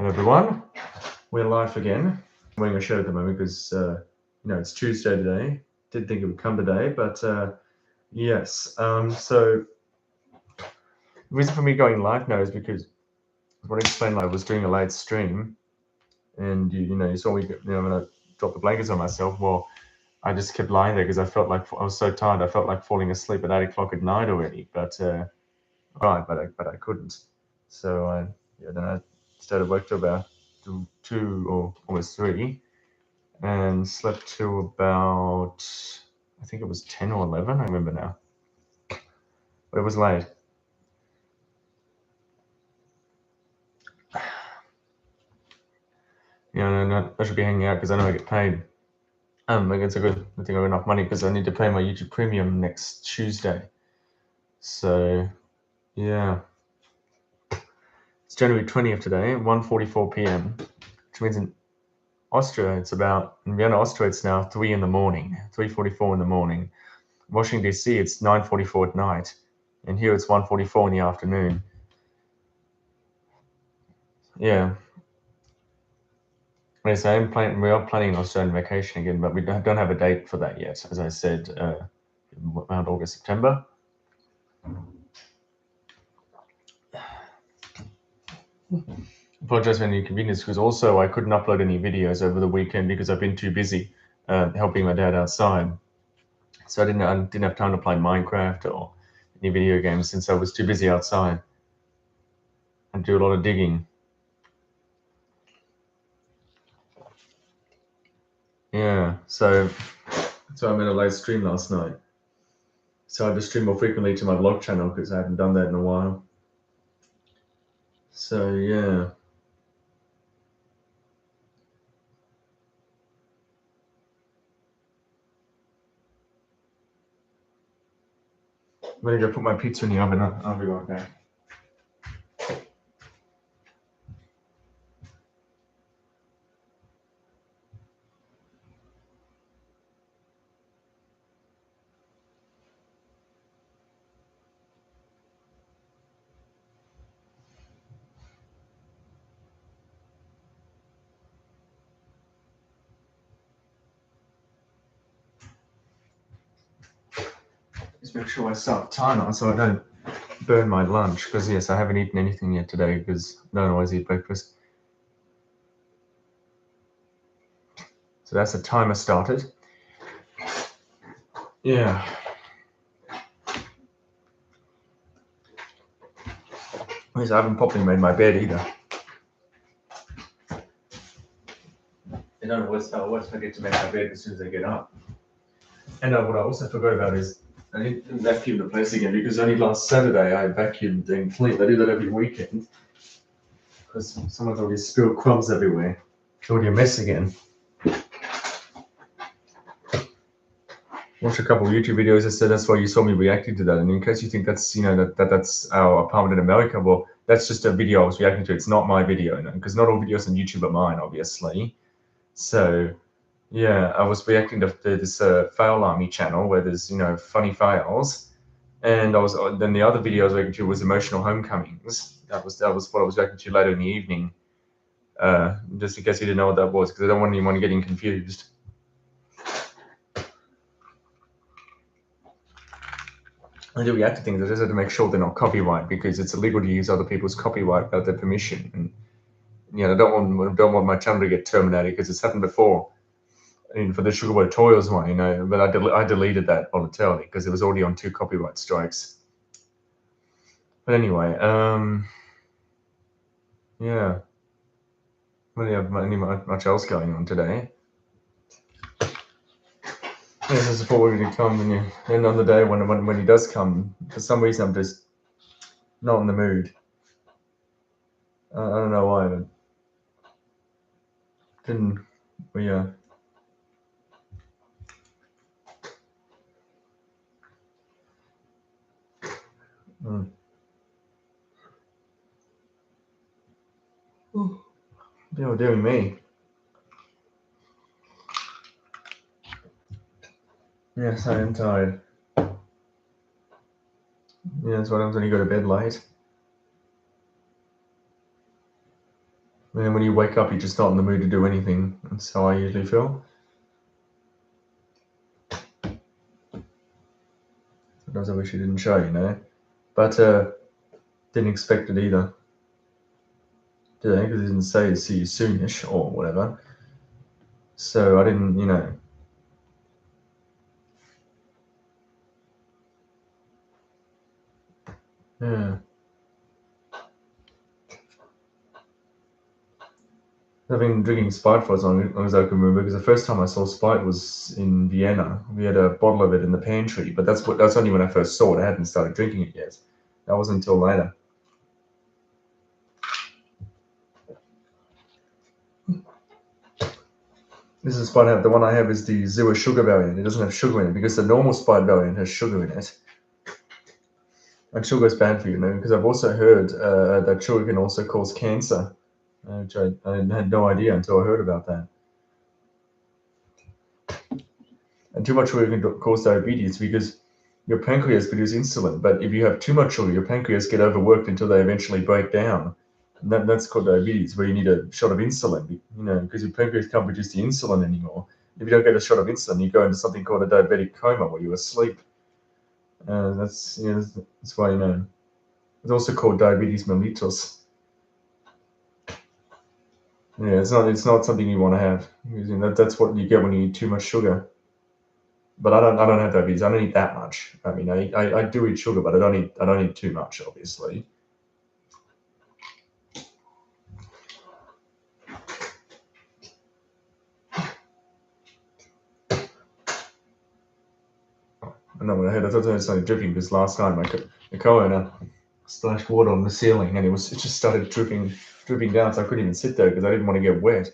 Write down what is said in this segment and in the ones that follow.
Hello everyone, we're live again. I'm wearing a shirt at the moment because it's Tuesday today. Didn't think it would come today, but yes. So the reason for me going live now is because what I explained, I was doing a late stream, and you saw me when I dropped the blankets on myself. Well, I just kept lying there because I felt like I was so tired. I felt like falling asleep at 8 o'clock at night already. But I couldn't. So then I started work till about 2 or almost 3, and slept till about, I think it was 10 or 11. I remember now, but it was late. I should be hanging out because I know I get paid. I guess I think I got enough money because I need to pay my YouTube Premium next Tuesday. So yeah, it's January 20th today, 1:44 p.m., which means in Austria in Vienna, Austria, it's now 3 in the morning, 3:44 in the morning. Washington DC, it's 9:44 at night, and here it's 1:44 in the afternoon. Yeah. Yes, we are planning an Australian vacation again, but we don't have a date for that yet. As I said, around August, September. Apologize for any inconvenience because also I couldn't upload any videos over the weekend because I've been too busy helping my dad outside. So I didn't have time to play Minecraft or any video games since I was too busy outside and do a lot of digging. Yeah, so I made a live stream last night. So I just stream more frequently to my vlog channel because I haven't done that in a while. So yeah. I'm gonna go put my pizza in the oven. I'll be right back. Just make sure I start the timer so I don't burn my lunch, because yes, I haven't eaten anything yet today because I don't always eat breakfast. So that's the timer started. Yeah. Yes, I haven't properly made my bed either. I always forget to make my bed as soon as I get up. And what I also forgot about is I didn't vacuum the place again because only last Saturday I vacuumed and cleaned. I do that every weekend because someone's already spilled crumbs everywhere. It's already a mess again. Watched a couple of YouTube videos that said that's why you saw me reacting to that. And in case you think that's that's our apartment in America, well, that's just a video I was reacting to. It's not my video, because not all videos on YouTube are mine, obviously. So yeah, I was reacting to this Fail Army channel where there's funny fails, and then the other video I was reacting to was emotional homecomings. That was what I was reacting to later in the evening. Just in case you didn't know what that was, because I don't want anyone getting confused. I do react to things. I just have to make sure they're not copyright, because it's illegal to use other people's copyright without their permission. And I don't want my channel to get terminated, because it's happened before. And for the Sugar Boy Toils one, but I deleted that voluntarily because it was already on 2 copyright strikes. But anyway, yeah, really have much else going on today. This is before he come, and on the day when he does come, for some reason I'm just not in the mood. I don't know why, but yeah. You're doing me. Yes, I am tired. Yeah, that's what happens when you go to bed late. Yeah, And then when you wake up, you're just not in the mood to do anything. That's how I usually feel. Sometimes I wish you didn't show, But didn't expect it either. Did they? Because it didn't say see you soonish or whatever. So I didn't, Yeah. I've been drinking Sprite for as long as I can remember, because the first time I saw Sprite was in Vienna. We had a bottle of it in the pantry, but that's only when I first saw it. I hadn't started drinking it yet. That wasn't until later. This is Sprite. The one I have is the zero sugar variant. It doesn't have sugar in it because the normal Sprite variant has sugar in it. And sugar is bad for you, because I've also heard that sugar can also cause cancer, which I had no idea until I heard about that. And too much sugar can cause diabetes because your pancreas produces insulin. But if you have too much sugar, your pancreas get overworked until they eventually break down. And that's called diabetes, where you need a shot of insulin, because your pancreas can't produce the insulin anymore. If you don't get a shot of insulin, you go into something called a diabetic coma, where you're asleep. That's why, it's also called diabetes mellitus. Yeah, it's not something you want to have. That's what you get when you eat too much sugar. But I don't have diabetes. I don't eat that much. I mean, I do eat sugar, but I don't eat too much, obviously. I know what I heard. I thought it started dripping because last night the co-owner splashed water on the ceiling, and it just started dripping down. So I couldn't even sit there because I didn't want to get wet.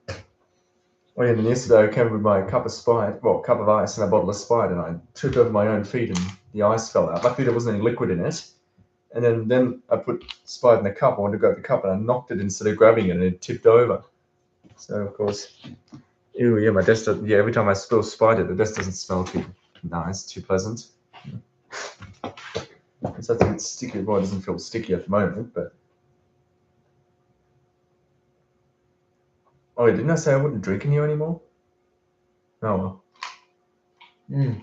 Oh yeah, and then yesterday I came with my cup of ice and a bottle of Sprite, and I tripped over my own feet and the ice fell out. Luckily there wasn't any liquid in it. And then I put Sprite in the cup. I wanted to grab the cup and I knocked it instead of grabbing it, and it tipped over. So of course, ew, yeah, my desk doesn't, every time I spill Sprite, the desk doesn't smell too nice, too pleasant. It's a bit sticky. Well, it doesn't feel sticky at the moment, but. Oh, didn't I say I wouldn't drink in here anymore? Oh well.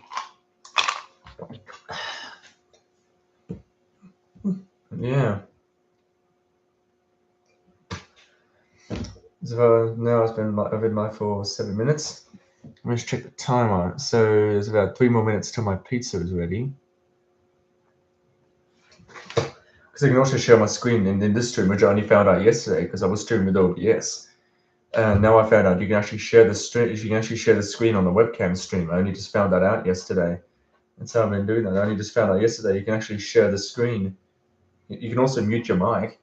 Yeah. So now I've been live for 7 minutes. Let's check the timer. So there's about 3 more minutes till my pizza is ready. Because I can also share my screen in this stream, which I only found out yesterday because I was streaming with OBS. And now I found out you can actually share the stream. You can actually share the screen on the webcam stream. I only just found that out yesterday. That's how I've been doing that. I only just found out yesterday you can actually share the screen. You can also mute your mic.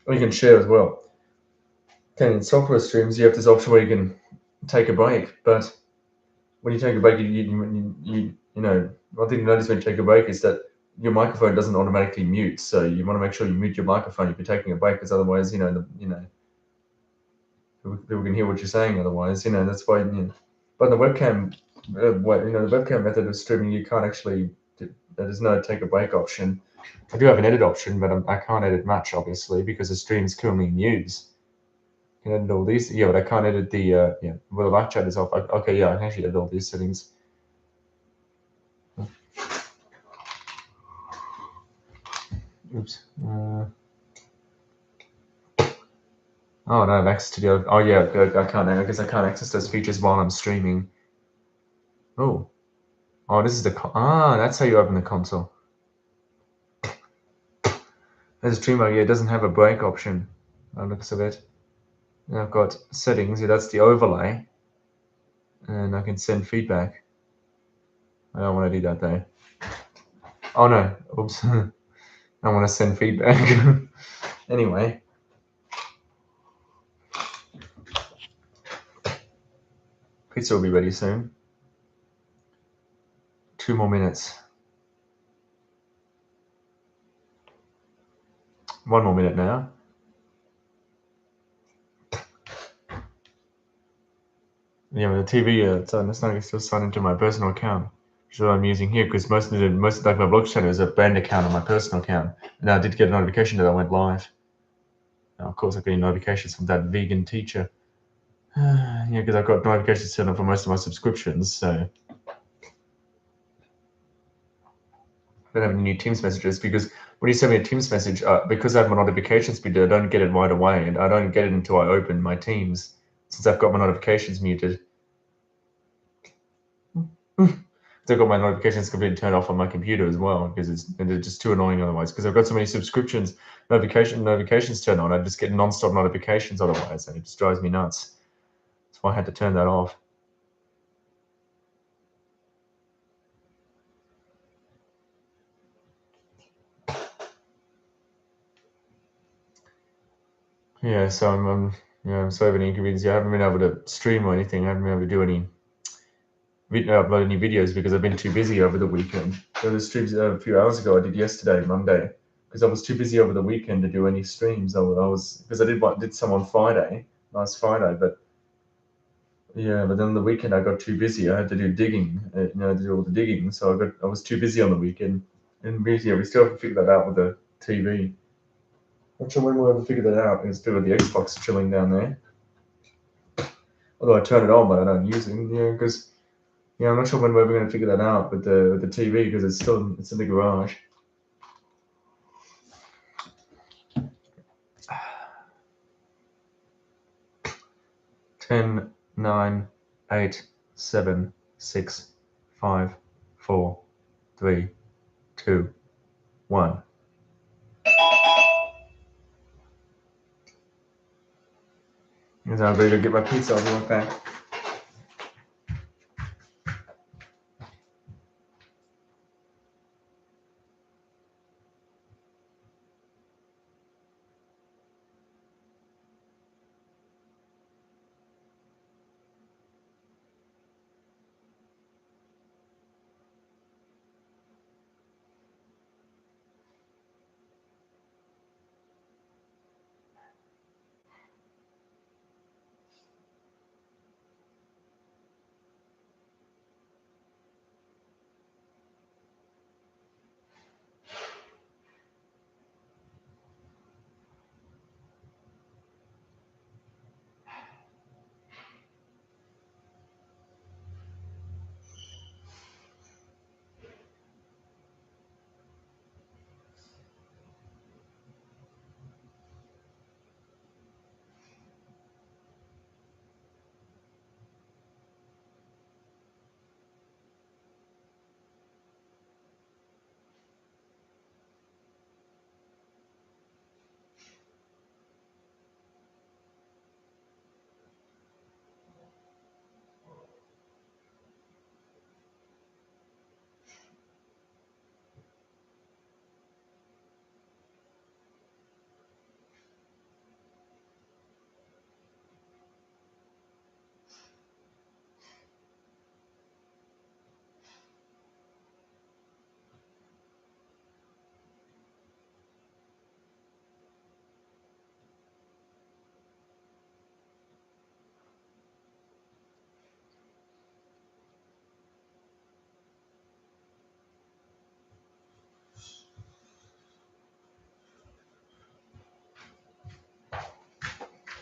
Or you can share as well. Okay, in software streams, you have this option where you can take a break. But when you take a break, one thing you notice when you take a break is that your microphone doesn't automatically mute. So you want to make sure you mute your microphone if you're taking a break, because otherwise, people can hear what you're saying. Otherwise, that's why. But the webcam, the webcam method of streaming, you can't actually. There's no take a break option. I do have an edit option, but I can't edit much, obviously, because the stream is currently in use. I can edit all these. Yeah, but I can't edit the well, the live chat is off. Okay, yeah, I can actually edit all these settings. Oops. Oh, no, I have access to the other. Oh, yeah, I can't. I guess I can't access those features while I'm streaming. Oh, this is the. That's how you open the console. There's a stream mode. Yeah, it doesn't have a break option. By the looks of it. And I've got settings. Yeah, that's the overlay. And I can send feedback. I don't want to do that though. Oh no! Oops. I want to send feedback. Anyway. Pizza will be ready soon. 2 more minutes. 1 more minute now. Yeah, with the TV, it's not still signed into my personal account. which is what I'm using here, because most of like my blog channel is a brand account on my personal account. And I did get a notification that I went live. Now, of course, I'm getting notifications from that vegan teacher. Yeah, because I've got notifications turned on for most of my subscriptions, so I don't have any new Teams messages, because when you send me a Teams message, because I have my notifications muted, I don't get it right away, and I don't get it until I open my Teams, since I've got my notifications muted. I've got my notifications completely turned off on my computer as well, because they're just too annoying otherwise. Because I've got so many subscriptions, notifications turned on, I just get non-stop notifications otherwise, and it just drives me nuts. That's why I had to turn that off. Yeah, so I'm sorry for the inconvenience. I haven't been able to stream or anything. I haven't been able to do any upload any videos because I've been too busy over the weekend. There was streams a few hours ago I did yesterday, Monday, because I was too busy over the weekend to do any streams. I was because I did some on Friday, last Friday, but yeah, but then the weekend I got too busy. I had to do digging, to do all the digging, so I was too busy on the weekend. And we still haven't figured that out with the TV. Not sure when we'll ever figure that out. It's still with the Xbox chilling down there. Although I turn it on, but I don't use it. Yeah, because I'm not sure when we're ever going to figure that out with the TV, because it's in the garage. 10, 9, 8, 7, 6, 5, 4, 3, 2, 1. As I'm ready to get my pizza, I'll be right back.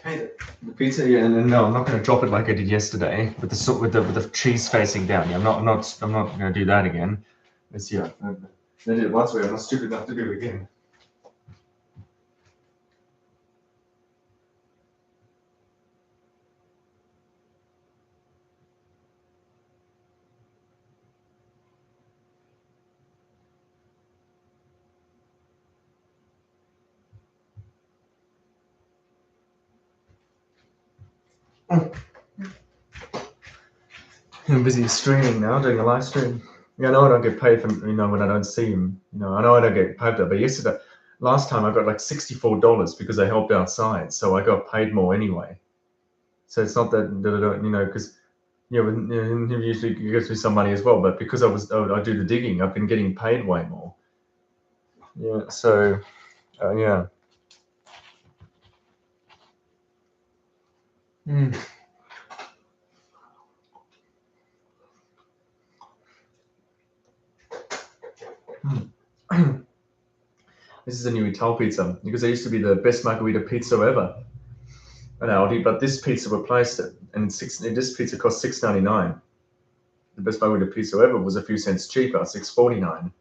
Hey, the pizza, yeah, and no, I'm not going to drop it like I did yesterday with the cheese facing down. Yeah, I'm not going to do that again. I did it once. I'm not stupid enough to do it again. I'm busy streaming now, doing a live stream. Yeah, I know I don't get paid for when I don't see him. I know I don't get paid for that. But last time I got like $64 because I helped outside, so I got paid more anyway. So it's not that I don't, because him usually gives me some money as well. But because I do the digging, I've been getting paid way more. Yeah. So yeah. Mm. This is a new Ital pizza because it used to be the best margarita pizza ever at Aldi, but this pizza replaced it, and this pizza cost $6.99. The best margarita pizza ever was a few cents cheaper, $6.49.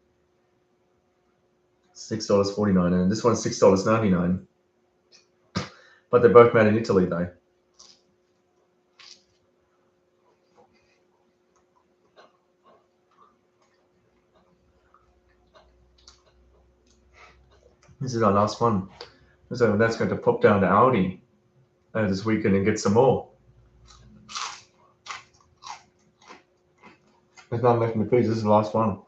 $6.49, and this one's $6.99. But they're both made in Italy, though. This is our last one. So that's going to pop down to Aldi this weekend and get some more. There's none left in the freezer. This is the last one.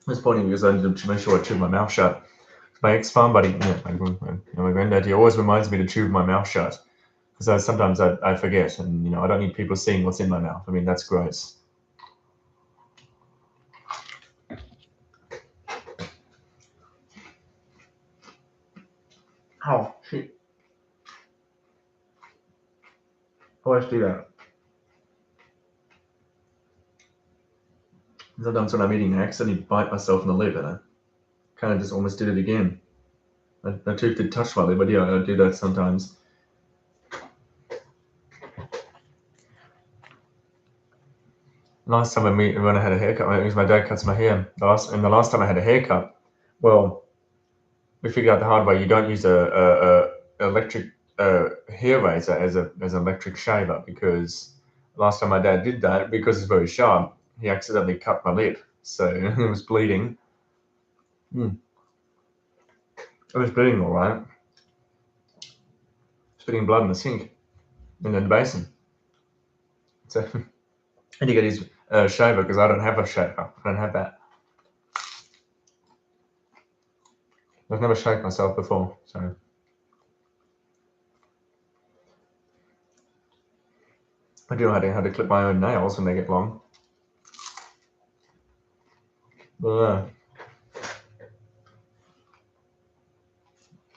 It's funny because I need to make sure I chew my mouth shut. My ex-farm buddy, my granddad, he always reminds me to chew my mouth shut because sometimes I forget, and I don't need people seeing what's in my mouth. I mean, that's gross. Oh shit! I always do that. Sometimes when I'm eating, I accidentally bite myself in the lip, and I kind of just almost did it again. My tooth did touch my lip, but yeah, I do that sometimes. Last time when I had a haircut, because my dad cuts my hair. The last time I had a haircut, well, we figured out the hard way. You don't use a electric hair razor as an electric shaver, because last time my dad did that, because it's very sharp, he accidentally cut my lip, so it was bleeding. It was bleeding all right. Spitting blood in the sink, in the basin. So and he got his shaver because I don't have a shaver. I don't have that. I've never shaved myself before, so. I do know how to clip my own nails when they get long. But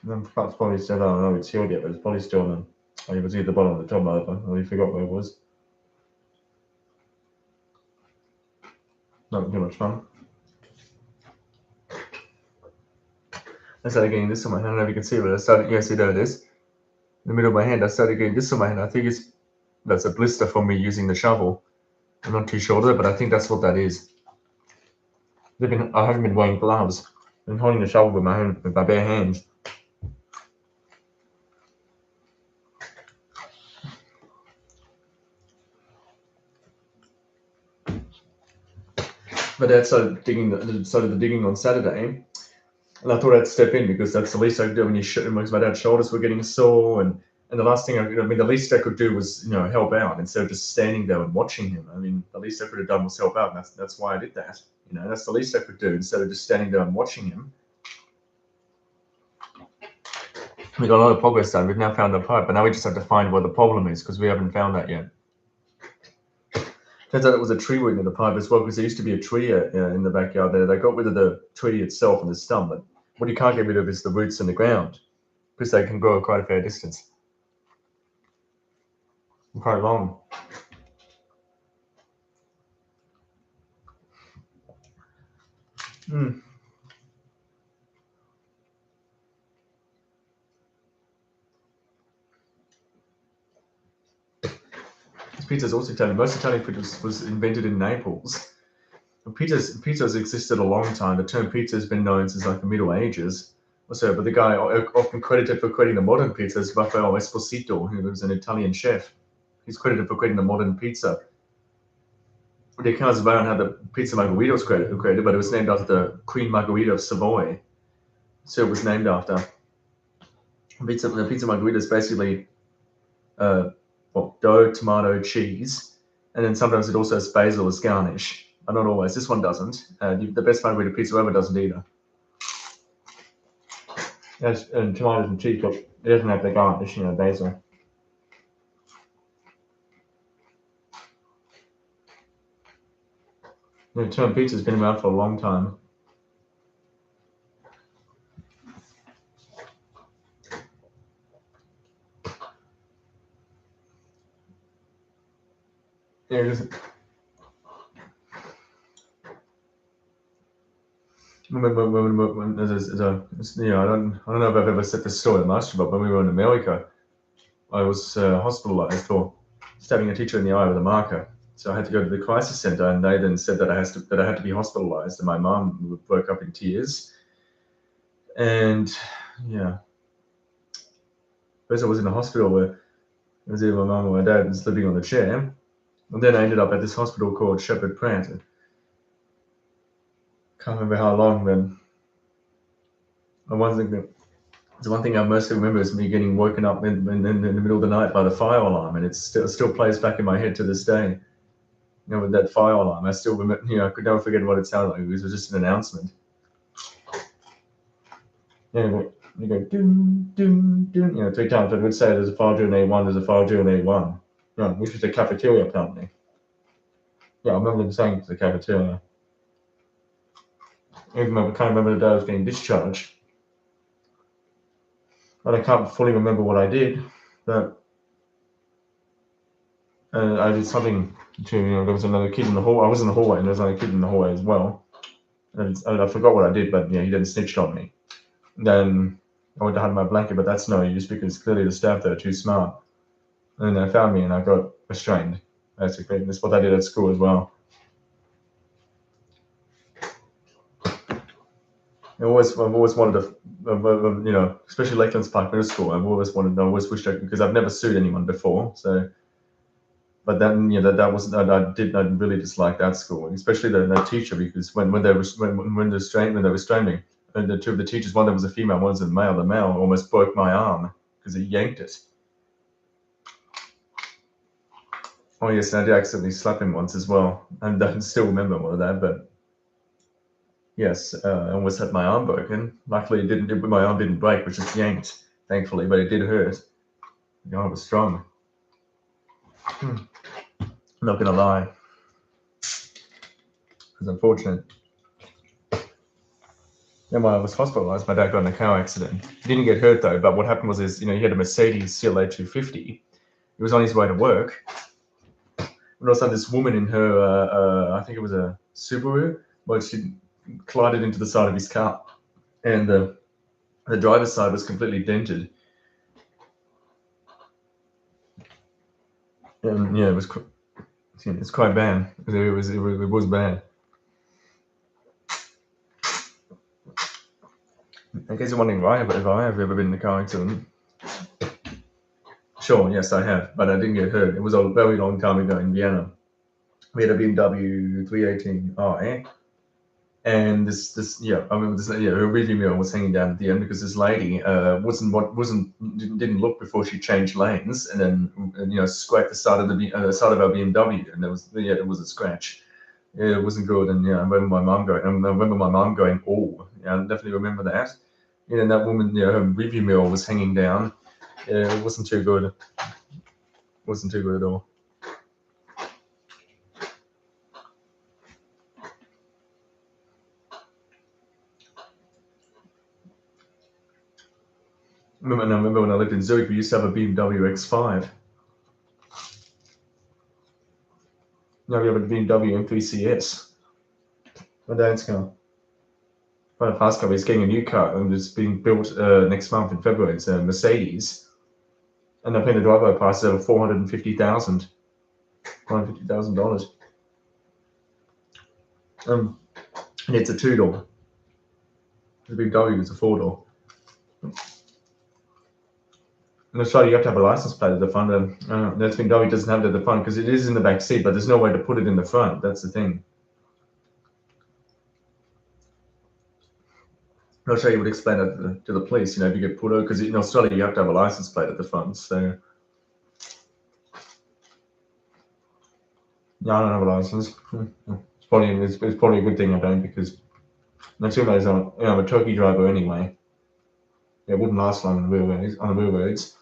that's probably still, I don't know, it's sealed yet, but it's probably still on. You can see at the bottom of the top, I really forgot where it was. Not too much fun. I started getting this on my hand. I don't know if you can see, but I started, yes, there it is. In the middle of my hand, I started getting this on my hand. I think that's a blister from me using the shovel. I'm not too sure of it, but I think that's what that is. I haven't been wearing gloves. I've been holding the shovel with my bare hands. My dad started the digging on Saturday, and I thought I'd step in because that's the least I could do because my dad's shoulders were getting sore, and the last thing the least I could do was help out instead of just standing there and watching him. I mean, the least I could have done was help out, and that's why I did that. That's the least I could do instead of just standing there and watching him. We got a lot of progress done. We've now found the pipe, but now we just have to find where the problem is because we haven't found that yet. Turns out it was a tree root in the pipe as well, because there used to be a tree in the backyard there. They got rid of the tree itself and the stump, but what you can't get rid of is the roots in the ground, because they can grow quite a fair distance. Quite long. This pizza is also Italian. Most Italian food was invented in Naples. Pizza's existed a long time. The term pizza has been known since like the Middle Ages or so, but the guy often credited for creating the modern pizza is Raffaele Esposito, who was an Italian chef. He's credited for creating the modern pizza. The accounts about how the pizza margherita was created, but it was named after the Queen Margherita of Savoy. So it was named after. The pizza margherita is basically dough, tomato, cheese, and then sometimes it also has basil as garnish. But not always. This one doesn't. The best margherita pizza ever doesn't either. It has tomatoes and cheese, but it doesn't have the garnish, basil. The term pizza has been around for a long time. Yeah, just, I don't know if I've ever said this story much, but when we were in America, I was hospitalized for stabbing a teacher in the eye with a marker. So I had to go to the crisis center, and they then said that I had to be hospitalized, and my mom woke up in tears. And yeah, first I was in a hospital where it was either my mom or my dad was living on the chair, and then I ended up at this hospital called Shepherd Pratt. Can't remember how long. Then the one thing I mostly remember is me getting woken up in the middle of the night by the fire alarm, and it still plays back in my head to this day. With that fire alarm, I still remember. I could never forget what it sounded like. It was just an announcement. You go doom doom doom. 3 times. I would say there's a fire drill in A1. There's a fire drill in A1. Which was a cafeteria company. Yeah, I remember them saying it's a cafeteria. Even though I can't remember the day I was getting discharged. But I can't fully remember what I did. But I did something to, there was another kid in the hallway. I was in the hallway, and there was another kid in the hallway as well. And I forgot what I did, but he then snitched on me. Then I went to hide my blanket, but that's no use because clearly the staff there are too smart. And then they found me, and I got restrained, basically. And that's what I did at school as well. I've always wanted to, especially Lakelands Park Middle School. I always wished because I've never sued anyone before. So, but then I really dislike that school, especially that teacher, because when they restrained me, and the two of the teachers, one that was a female, one was a male. The male almost broke my arm because he yanked it. Oh yes, and I did accidentally slap him once as well, and I can still remember all of that, but. Yes, I almost had my arm broken. Luckily, my arm didn't break, which just yanked, thankfully, but it did hurt. I was strong. I'm not going to lie. It was unfortunate. Then while I was hospitalized, my dad got in a car accident. He didn't get hurt, though, but what happened was he had a Mercedes CLA 250. He was on his way to work. And also this woman in her, I think it was a Subaru, but she collided into the side of his car. And the driver's side was completely dented. And yeah, it's quite bad. It was bad. In case you're wondering if I have ever been in a car accident. Sure, yes, I have, but I didn't get hurt. It was a very long time ago in Vienna. We had a BMW 318i, and her rearview mirror was hanging down at the end because this lady didn't look before she changed lanes, and then scraped the side of our BMW, and it was a scratch. Yeah, it wasn't good, and I remember my mom going, oh, yeah, I definitely remember that. And that woman, her rearview mirror was hanging down. Yeah, it wasn't too good. Wasn't too good at all. I remember when I lived in Zurich, we used to have a BMW X5. Now we have a BMW M3CS. My dad's car. Quite a fast car. He's getting a new car, and it's being built next month in February. It's a Mercedes, and they're paying the driver price of $450,000. $450,000. And it's a 2-door. The BMW is a 4-door. In Australia, you have to have a license plate at the front. That's BMW doesn't have it at the front because it is in the back seat, but there's no way to put it in the front. That's the thing. I'm not sure you would explain that to the police, if you get pulled over, because in Australia you have to have a license plate at the front. So, yeah, I don't have a license. It's probably a good thing I don't, because next thing I'm a turkey driver anyway. It wouldn't last long on the real roads.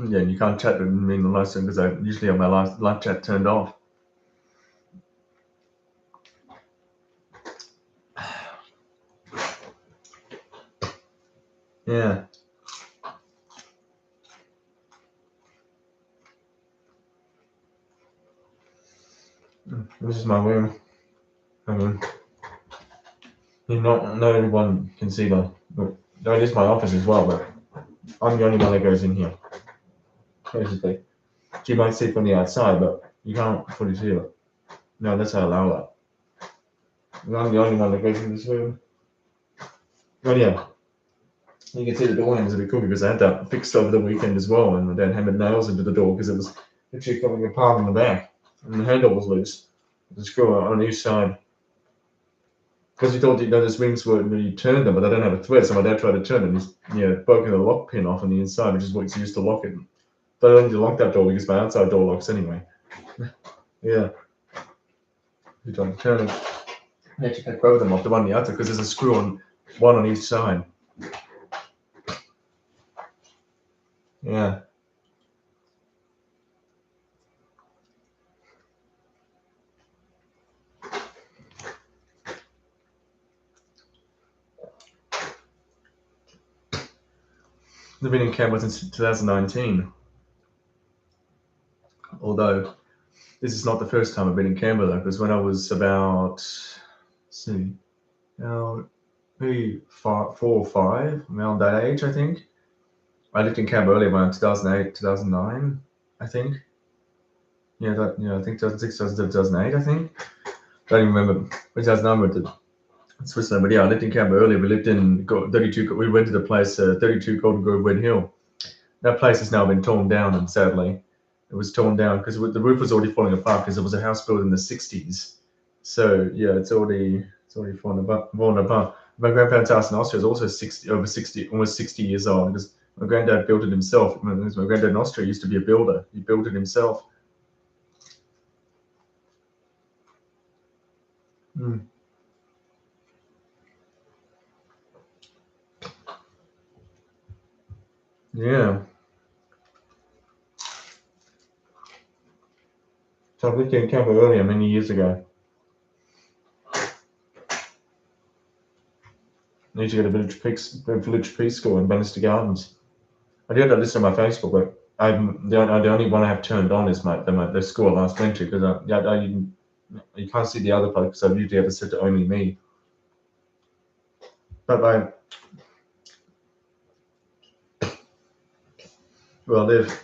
Yeah, and you can't chat with me in the live stream because I usually have my live chat turned off. Yeah. This is my room. I mean, not everyone can see that. But it is my office as well, but I'm the only one that goes in here. Basically. So you might see it from the outside, but you can't fully see it. No, that's how I allow that. I'm the only one that goes in this room. But yeah, you can see the door handles a bit cool because I had that fixed over the weekend as well, and I then hammered nails into the door because it was literally coming apart in the back, and the handle was loose. The screw on each side. Because we thought, those rings were when you turn them, but they don't have a thread. So my dad tried to turn them. He's broken the lock pin off on the inside, which is what he's used to lock it. But I don't need to lock that door because my outside door locks anyway. Yeah. You tried to turn it. I actually can't grab them off the one on the outside because there's a screw on one on each side. Yeah. I've been in Canberra since 2019. Although this is not the first time I've been in Canberra, because when I was about, let's see, maybe 4 or 5, around that age, I think. I lived in Canberra earlier around 2008, 2009, I think. Yeah, I think 2006, 2008, I think. I don't even remember. 2009 we went to Switzerland, but yeah, I lived in Canberra earlier. We lived in 32. We rented a place, 32 Golden Grove Red Hill. That place has now been torn down, and sadly, it was torn down because the roof was already falling apart because it was a house built in the 60s. So yeah, it's already fallen apart. My grandparents' house in Austria is also over 60, almost 60 years old because my granddad built it himself. My granddad in Austria used to be a builder. He built it himself. Mm. Yeah. So I lived in Canberra earlier many years ago. I need to go to Village Peace School in Bannister Gardens. I do have that list on my Facebook, but the only one I have turned on is the school last winter because you can't see the other part because I've usually ever set to only me. But I live,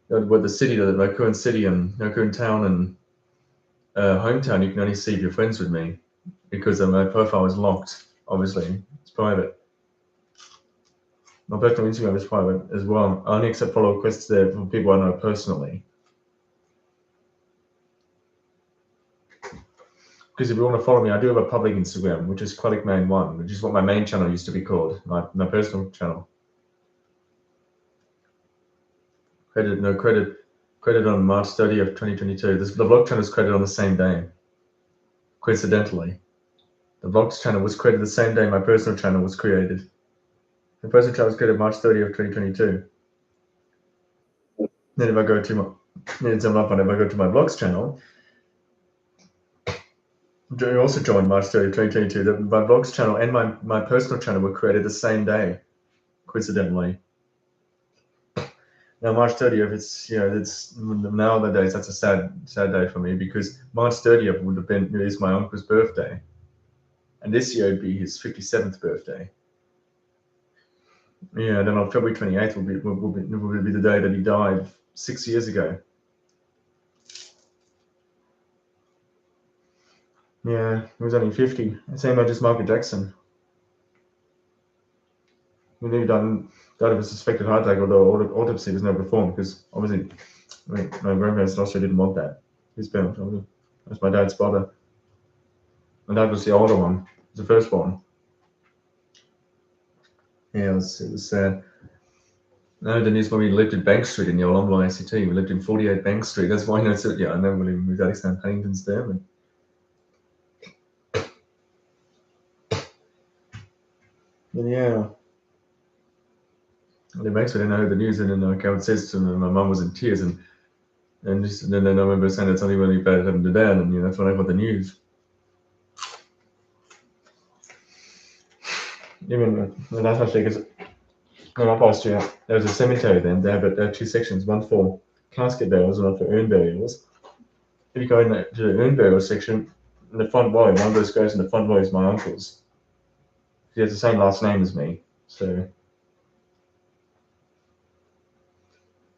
with the city, my current city and my current town and hometown, you can only see if you're friends with me because my profile is locked. Obviously, it's private. My personal Instagram is private as well. I only accept follow requests there from people I know personally. Because if you want to follow me, I do have a public Instagram, which is Prelec Main 1, which is what my main channel used to be called, my personal channel. Credit on March 30th, 2022. The vlog channel is credited on the same day, coincidentally. The vlogs channel was created the same day my personal channel was created. The personal channel was created March 30th, 2022. Then if I go to my vlogs channel, I also joined March 30th, 2022. My vlogs channel and my personal channel were created the same day, coincidentally. Now March 30th, it's nowadays that's a sad day for me because March 30th would have been is my uncle's birthday, and this year it'd be his 57th birthday. Yeah, then on February 28th will be the day that he died 6 years ago. Yeah, he was only 50. Same age as Michael Jackson. He died of a suspected heart attack, although autopsy was never performed because obviously my grandparents in Austria didn't want that. His parents, that's my dad's brother. My dad was the older one, the firstborn. Yeah, it was sad. No, the news when we lived in Bank Street in the Olomlo ACT. We lived in 48 Bank Street. That's why I know it. Yeah, I know we moved Alexander Huntington's there. But yeah. And then Bank Street, I heard the news, and then Karen says to me, my mum was in tears, and then I remember saying that something really bad happened to Dad, and that's when I got the news. even that's actually because when up Austria, there was a cemetery then. They have 2 sections, one for casket burials and one for urn burials. If you go in to the urn burial section, in the front row, one of those guys in the front row is my uncle's. He has the same last name as me. So,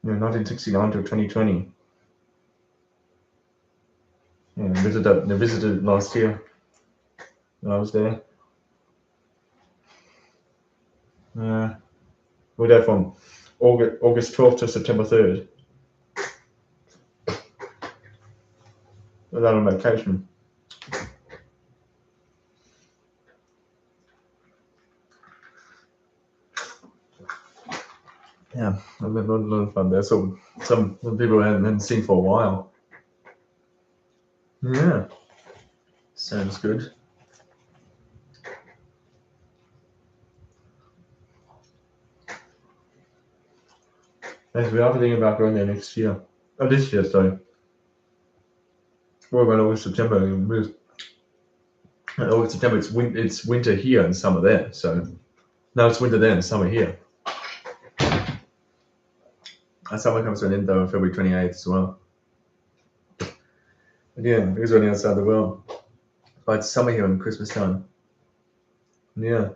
1969 to 2020. Yeah, they visited last year when I was there. We're there from August 12th to September 3rd. We're on vacation. Yeah, a lot of fun there. So some people I hadn't seen for a while. Yeah, sounds good. Yes, we are thinking about going there next year. Oh, this year, sorry. We're going August, September. August, September, it's winter here and summer there. So now it's winter there and summer here. And summer comes to an end though on February 28th as well. And yeah, because we're on the outside of the world. But it's summer here and Christmas time. Yeah.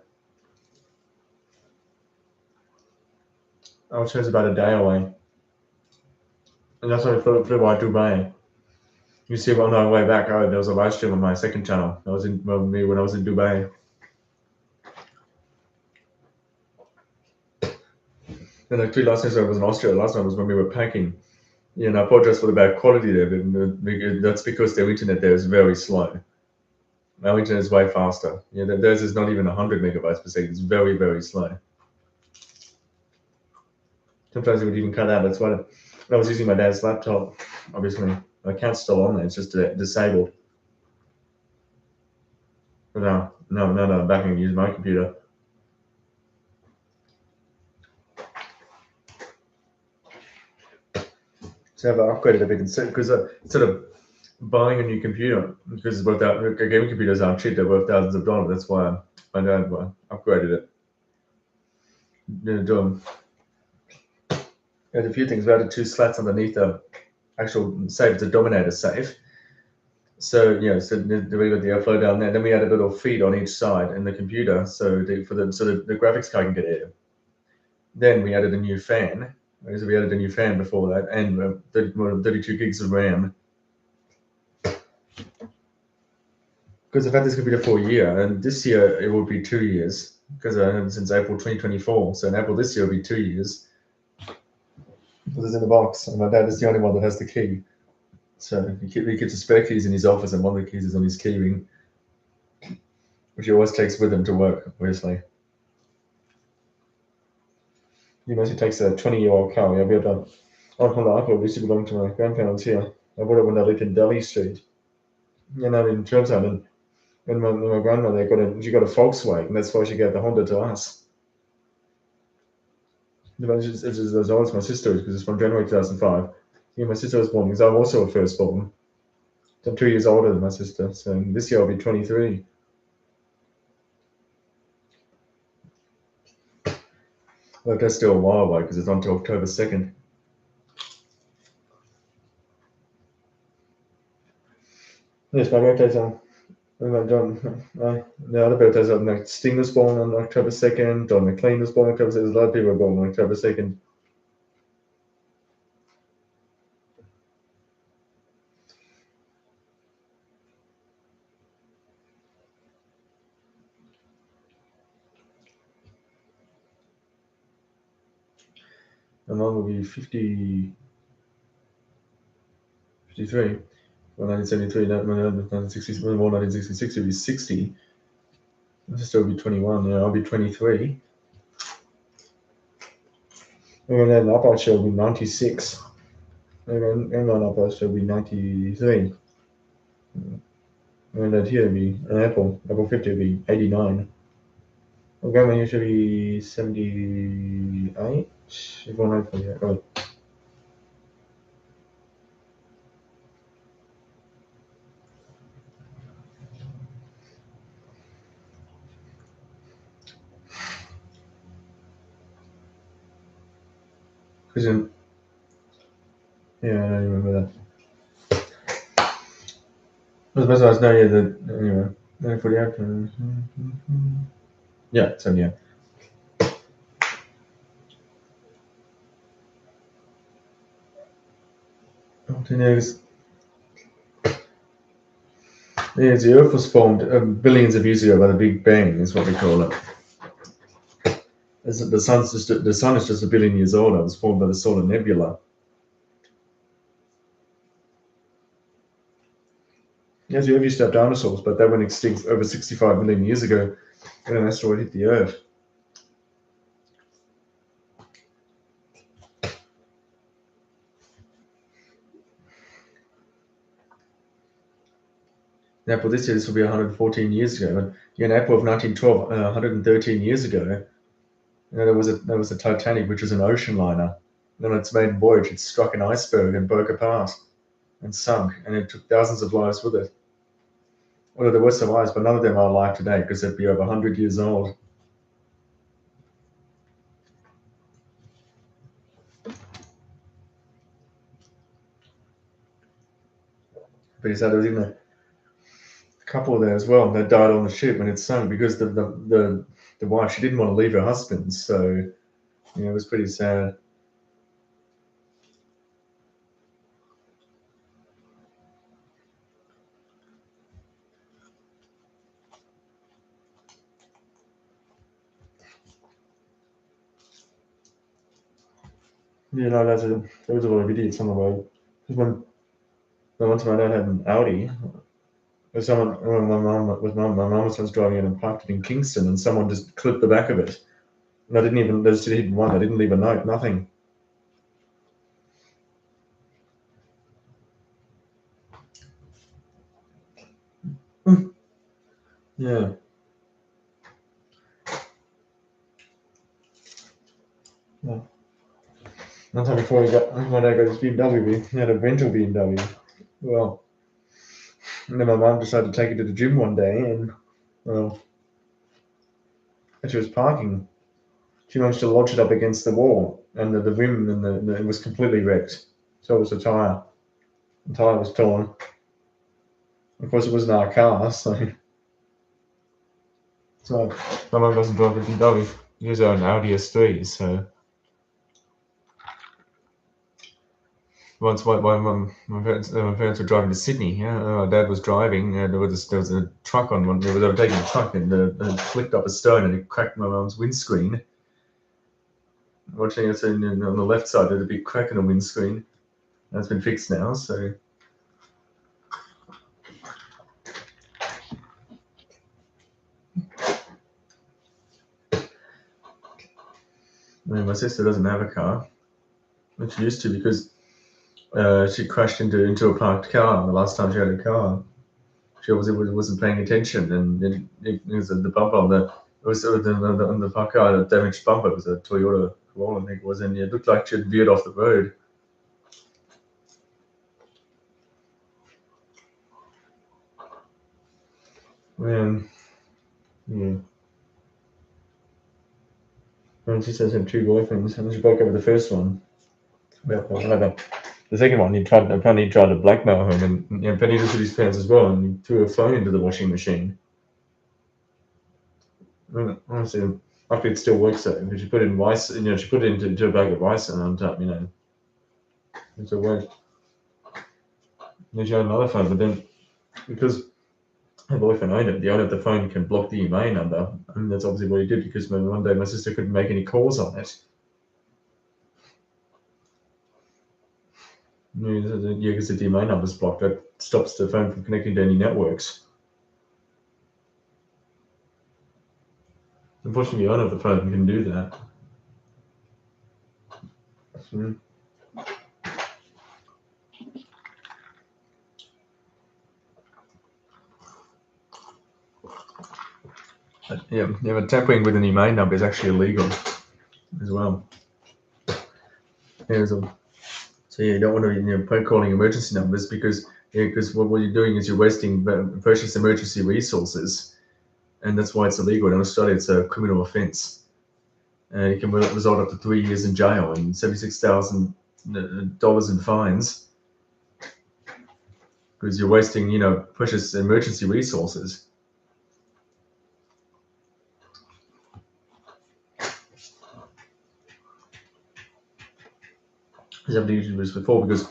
Our show's about a day away. And that's why we flew by Dubai. You see, on our way back, there was a live stream on my second channel. That was when I was in Dubai. And actually, last time I was in Austria. Last time was when we were packing. Yeah, and I apologize for the bad quality there, but that's because their internet there is very slow. Our internet is way faster. Yeah, theirs is not even 100 megabytes per second. It's very, very slow. Sometimes it would even cut out. That's why I was using my dad's laptop. Obviously, my account's still on there. It's just disabled. But no, I'm back and use my computer. So I've upgraded a bit because instead of buying a new computer, because it's worth out, gaming computers aren't cheap, they're worth thousands of dollars. That's why my dad upgraded it. There's a few things. We added 2 slats underneath the actual safe. It's a Dominator safe. So we got the airflow down there. Then we added a little feed on each side in the computer, so the graphics card can get air. Then we added a new fan. So we added a new fan before that, and 32 gigs of RAM. Because I've had this computer for a year, and this year it will be 2 years, because I've had it since April 2024. So in April this year will be 2 years. Because it's in the box, and my dad is the only one that has the key. So he keeps the spare keys in his office, and one of the keys is on his keyring, which he always takes with him to work, obviously. He mostly takes a 20-year-old car. Yeah, we had a Honda Accord, used to belong to my grandparents here. I bought it when I lived in Delhi Street. And I'm in Chinatown, and my grandmother she got a Volkswagen. That's why she gave the Honda to us. It's just as old as my sister is, because it's from January 2005. Yeah, my sister was born because I'm also a firstborn. So I'm 2 years older than my sister. So this year I'll be 23. But that's still a while away because it's not until October 2nd. Yes, my birthday's on. The other birthdays are like Sting was born on October 2nd, Don McLean was born on October 2nd. There's a lot of people born on October 2nd. My mom will be 53. 1973, 1966, born 1966, he'll be 60. My sister will be 21, I'll be 23. And then Upper will be 96. And then Upper will be 93. And then here will be an Apple 50 will be 89. My grandma used to be 78. She's born April, yeah. Oh. Because yeah, I don't remember that. As I was no, yeah, anyway, then for the outcome. Yeah, so yeah. Yes, the Earth was formed billions of years ago by the Big Bang, is what we call it. The sun is just a billion years old. It was formed by the solar nebula. Yes, the Earth used to have dinosaurs, but they went extinct over 65 million years ago when an asteroid hit the Earth. Now, for this year, this will be 114 years ago. And in April of 1912, 113 years ago, there was a Titanic, which was an ocean liner. And on its maiden voyage, it struck an iceberg and broke apart and sunk, and it took thousands of lives with it. Well, there were survivors, but none of them are alive today because they'd be over 100 years old. But he said there was even a couple there as well that died on the ship when it sunk because the wife, she didn't want to leave her husband, so it was pretty sad. There was a lot of idiots on the road. Because once my dad had an Audi, when my mum was driving it and parked it in Kingston, and someone just clipped the back of it. And they just didn't one. They didn't leave a note, nothing. Yeah. Yeah. One time before my dad got his BMW, he had a rental BMW. Well, and then my mum decided to take it to the gym one day, and well, as she was parking, she managed to lodge it up against the wall, and the rim and it was completely wrecked. So it was the tire. The tire was torn. Of course, it wasn't our car, so my mum doesn't drive a BMW. She has an Audi S3, so. Once my parents were driving to Sydney. Yeah, my dad was driving. There was a truck on one. They were taking a truck and it flicked up a stone and it cracked my mum's windscreen. Watching it on the left side, there's a big crack in the windscreen. That's been fixed now. So. I mean, my sister doesn't have a car, but she used to because she crashed into a parked car the last time she had a car. She obviously wasn't paying attention, and it was the bumper on the parked car, the damaged bumper. It was a Toyota Corolla, I think it was, and it looked like she had veered off the road. Man, yeah. And she says she had two boyfriends, and she broke up with the first one. The second one, apparently he tried to blackmail her, and Penny did it with his parents as well, and he threw her phone into the washing machine. Honestly, luckily it still works though, because she put it in rice, she put it into a bag of rice and on top, it still worked. Then she had another phone, but then because her boyfriend owned it, the owner of the phone can block the email number, and that's obviously what he did because one day my sister couldn't make any calls on it. Yeah, because the domain number's blocked, that stops the phone from connecting to any networks. Unfortunately, the owner of the phone can do that. But tampering with an email number is actually illegal as well. So you don't want to calling emergency numbers because what you're doing is you're wasting precious emergency resources, and that's why it's illegal. In Australia, it's a criminal offence. and it can result up to 3 years in jail and $76,000 in fines because you're wasting, precious emergency resources. I've done YouTubers before because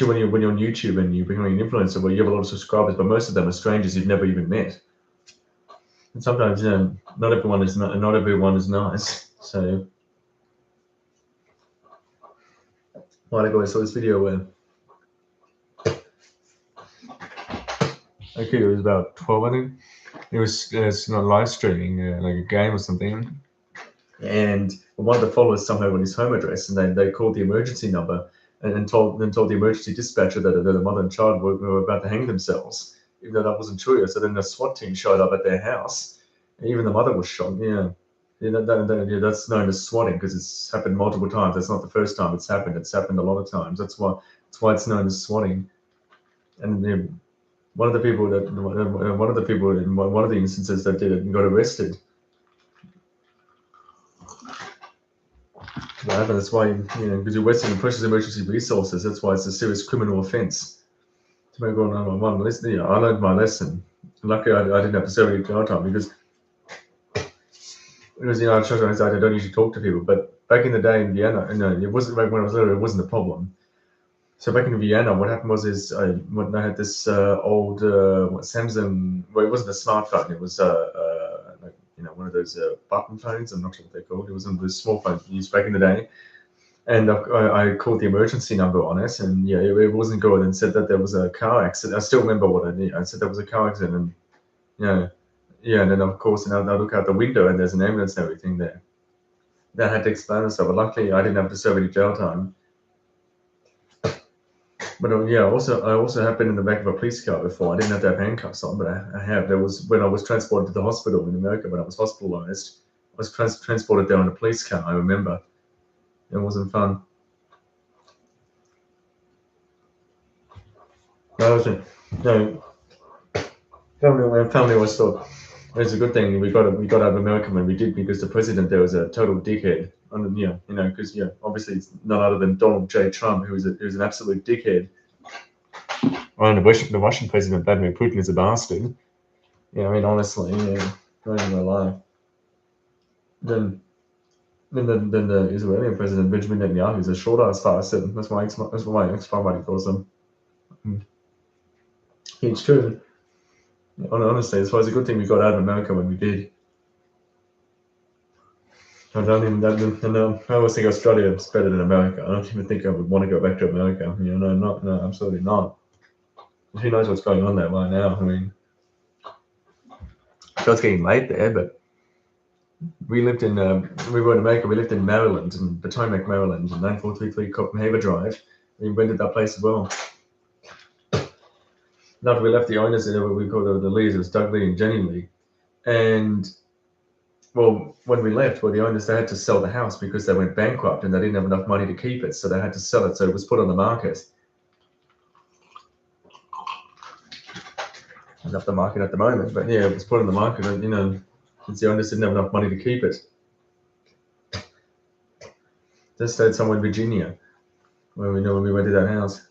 when you're on YouTube and you're becoming an influencer, well, you have a lot of subscribers, but most of them are strangers you've never even met. And sometimes, not everyone is nice. So, a while ago I saw this video where it was about 12, I think. It's not live streaming like a game or something, and one of the followers somehow got his home address, and they called the emergency number and told the emergency dispatcher that the mother and child were about to hang themselves, even though that wasn't true. So then the SWAT team showed up at their house, and even the mother was shot. Yeah, that's known as swatting because it's happened multiple times. That's not the first time it's happened. It's happened a lot of times. That's why it's known as swatting. And one of the people in one of the instances that did it got arrested. That's why, because you're wasting precious emergency resources. That's why it's a serious criminal offence. To make all 911. Listen, I learned my lesson. Luckily, I didn't have to serve any jail time because I don't usually talk to people. But back in the day in Vienna, it wasn't like when I was little. It wasn't a problem. So back in Vienna, what happened was I had this old Samsung. Well, it wasn't a smartphone. It was one of those button phones. I'm not sure what they're called. It was one of those small phones used back in the day. And I called the emergency number on it, and it wasn't good. And said that there was a car accident. I still remember what I did. I said there was a car accident, and and then of course, I look out the window, and there's an ambulance and everything there. That had to explain myself. But luckily, I didn't have to serve any jail time. But I also have been in the back of a police car before. I didn't have to have handcuffs on, but I have. There was when I was transported to the hospital in America when I was hospitalized. I was transported there in a police car. I remember. It wasn't fun. Family always thought it's a good thing we got out of America when we did because the president there was a total dickhead. Because obviously it's none other than Donald J. Trump, who's an absolute dickhead. And the Russian president Vladimir Putin is a bastard. Yeah, I mean honestly, not even gonna lie. Then the Israeli president Benjamin Netanyahu is a short ass bastard. That's what my ex-family calls him. It's true. Honestly, it's a good thing we got out of America when we did. I always think Australia is better than America. I don't even think I would want to go back to America. No, absolutely not. Who knows what's going on there right now? I mean, it's getting late there, but we were in America. We lived in Maryland, in Potomac, Maryland, 9433 Copenhagen Drive. We rented that place as well. After we left the owners, we called the Lees. It was Doug Lee and Jenny Lee, and well, when we left, the owners, they had to sell the house because they went bankrupt and they didn't have enough money to keep it, so they had to sell it. So it was put on the market. It's off the market at the moment, but it was put on the market, and since the owners didn't have enough money to keep it. They stayed somewhere in Virginia, when we rented that house.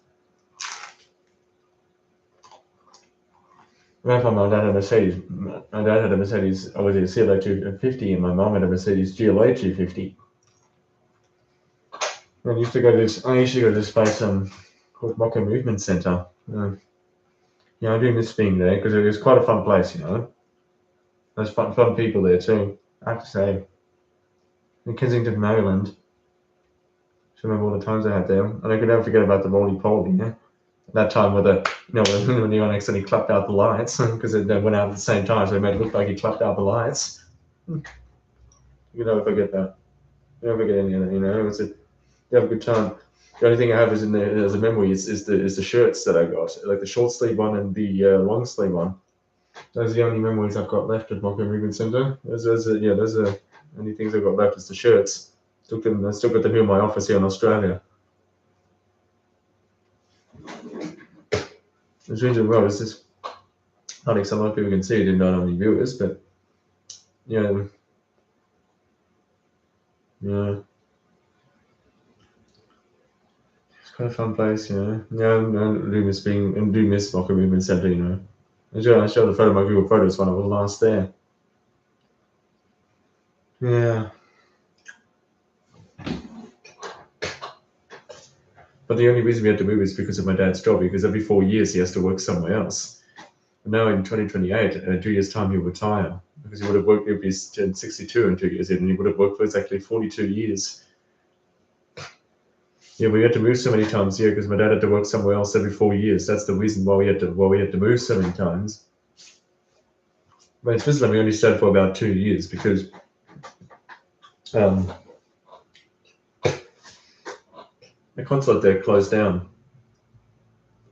My dad had a Mercedes. My dad had a Mercedes, obviously a CLA 250, and my mom had a Mercedes GLA 250. I used to go to this place called Mocha Movement Center. I do miss being there because it was quite a fun place. There's fun people there too. I have to say, in Kensington, Maryland. I remember all the times I had there, and I could never forget about the roly poly. That time when the one accidentally clapped out the lights because it went out at the same time, so it made it look like he clapped out the lights. You never forget that. You never forget any of that. You have a good time. The only thing I have is as a memory is the shirts that I got, like the short sleeve one and the long sleeve one. Those are the only memories I've got left at Mocha Movement Center. Those are the only things I've got left is the shirts. I still got them here in my office here in Australia. It's really well. It's just, I think some other people can see it and not only viewers, but Yeah. It's quite a fun place, yeah. Yeah, I do miss Locker Movement Centre, you know. I showed a photo of my Google Photos when I was last there. Yeah. But the only reason we had to move is because of my dad's job, because every 4 years he has to work somewhere else. And now in 2028, in 2 years' time, he'll retire because he would have worked, he'll be 62 in 2 years, and he would have worked for exactly 42 years. Yeah, we had to move so many times here because my dad had to work somewhere else every 4 years. That's the reason why we had to move so many times. But in Switzerland, we only stayed for about 2 years because the consulate there closed down.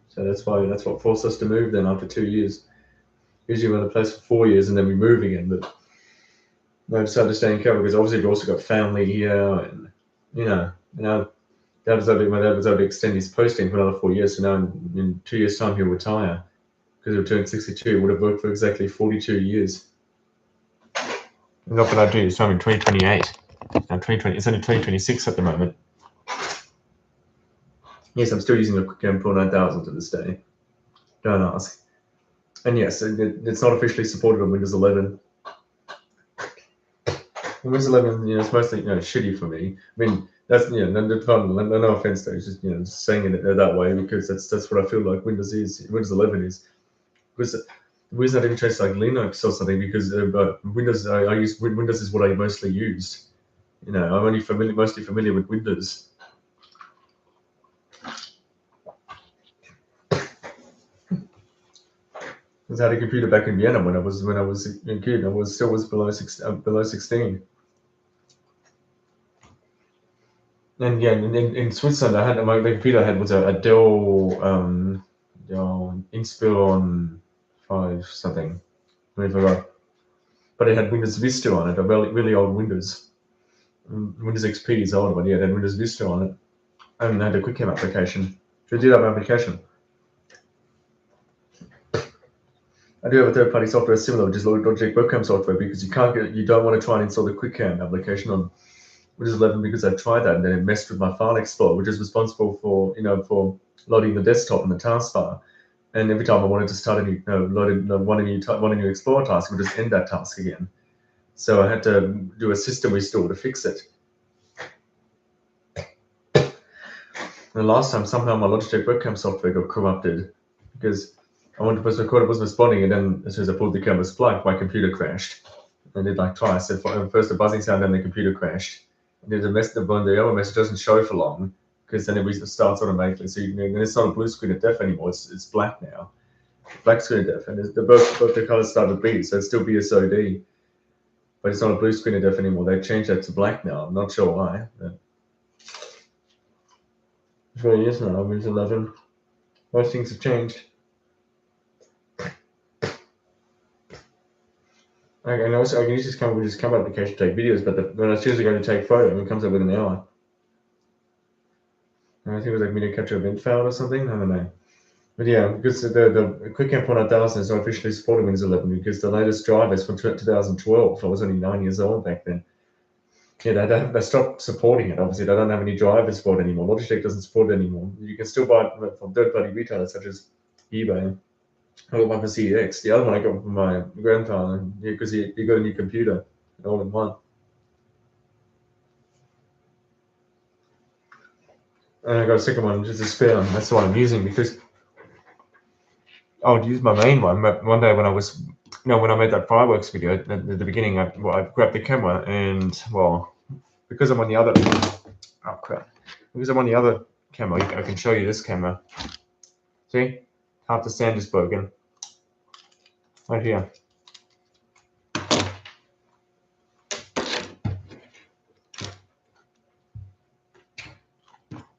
So that's what forced us to move then after 2 years. Usually we're in a place for 4 years and then we move again. But I decided to stay in Canada because obviously we've also got family here, and my dad was able to extend his posting for another 4 years. So now in 2 years' time he'll retire because he'll turn 62. He would have worked for exactly 42 years. Not that I do. It's time in 2028. Now 2020. It's only 2026 at the moment. Yes, I'm still using a QuickCam Pro 9000 to this day. Don't ask. And yes, it's not officially supported on Windows 11. Windows 11, it's mostly shitty for me. I mean, that's no offense though. It's just just saying it that way because that's what I feel like Windows is. Windows 11 is. Because the reason I didn't change like Linux or something because Windows I use Windows is what I mostly used. I'm only mostly familiar with Windows. I had a computer back in Vienna when I was a kid. I still was below 16. And yeah, in Switzerland, the computer I had was a Dell Inspiron 5 something. I forgot. But it had Windows Vista on it, a really old Windows. Windows XP is old, but yeah, it had Windows Vista on it. And I had a QuickCam application. So I did have an application. I do have a third-party software similar, which is Logic Webcam software, because you don't want to try and install the QuickCam application on Windows 11 because I've tried that and then it messed with my file explorer, which is responsible for for loading the desktop and the taskbar. And every time I wanted to start a new Explorer task, it would just end that task again. So I had to do a system restore to fix it. And the last time, somehow my Logitech webcam software got corrupted because I wanted to press record, it wasn't responding, and then as soon as I pulled the camera plug, my computer crashed. And it like twice. So first the buzzing sound, then the computer crashed. And then the other message doesn't show for long because then it starts automatically. So then it's not a blue screen of death anymore. It's black now. Black screen of death, and both the colors start to bleed, so it's still BSOD, but it's not a blue screen of death anymore. They changed that to black now. I'm not sure why. But it's what it is now. Windows 11. Most things have changed. I can use this camera application to take videos, but when I choose to go to take photo, it comes up with an error. I think it was like media capture event failed or something. I don't know. But yeah, because the QuickCam 9000 is not officially supported Windows 11 because the latest drive is from 2012. I was only 9 years old back then. Yeah, they stopped supporting it. Obviously, they don't have any drivers for it anymore. Logitech doesn't support it anymore. You can still buy it from third-party retailers such as eBay. I got one for CEX. The other one I got from my grandfather because he got a new computer all in one. And I got a second one just a spare. That's the one I'm using because I would use my main one. But one day when I was, when I made that fireworks video at the beginning, I grabbed the camera and because I'm on the other. Oh crap! Because I'm on the other camera, I can show you this camera. See, half the stand is broken. Right here.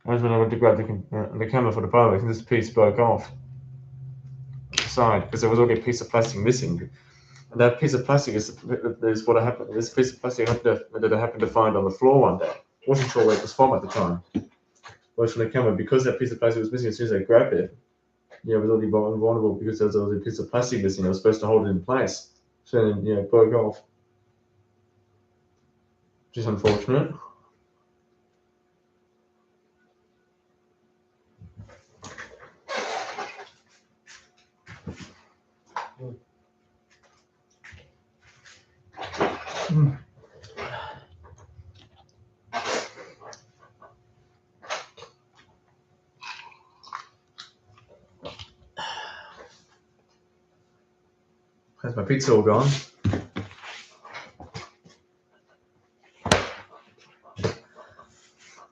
That's when I went to grab the camera for the fireworks, and this piece broke off the side because there was only a piece of plastic missing. And that piece of plastic is what happened. This piece of plastic that I happened to find on the floor one day. Wasn't sure where it was from at the time. Was from the camera because that piece of plastic was missing. As soon as I grabbed it, it was only vulnerable because there was a piece of plastic missing. I was supposed to hold it in place, so then it broke off, which is unfortunate. Has my pizza all gone?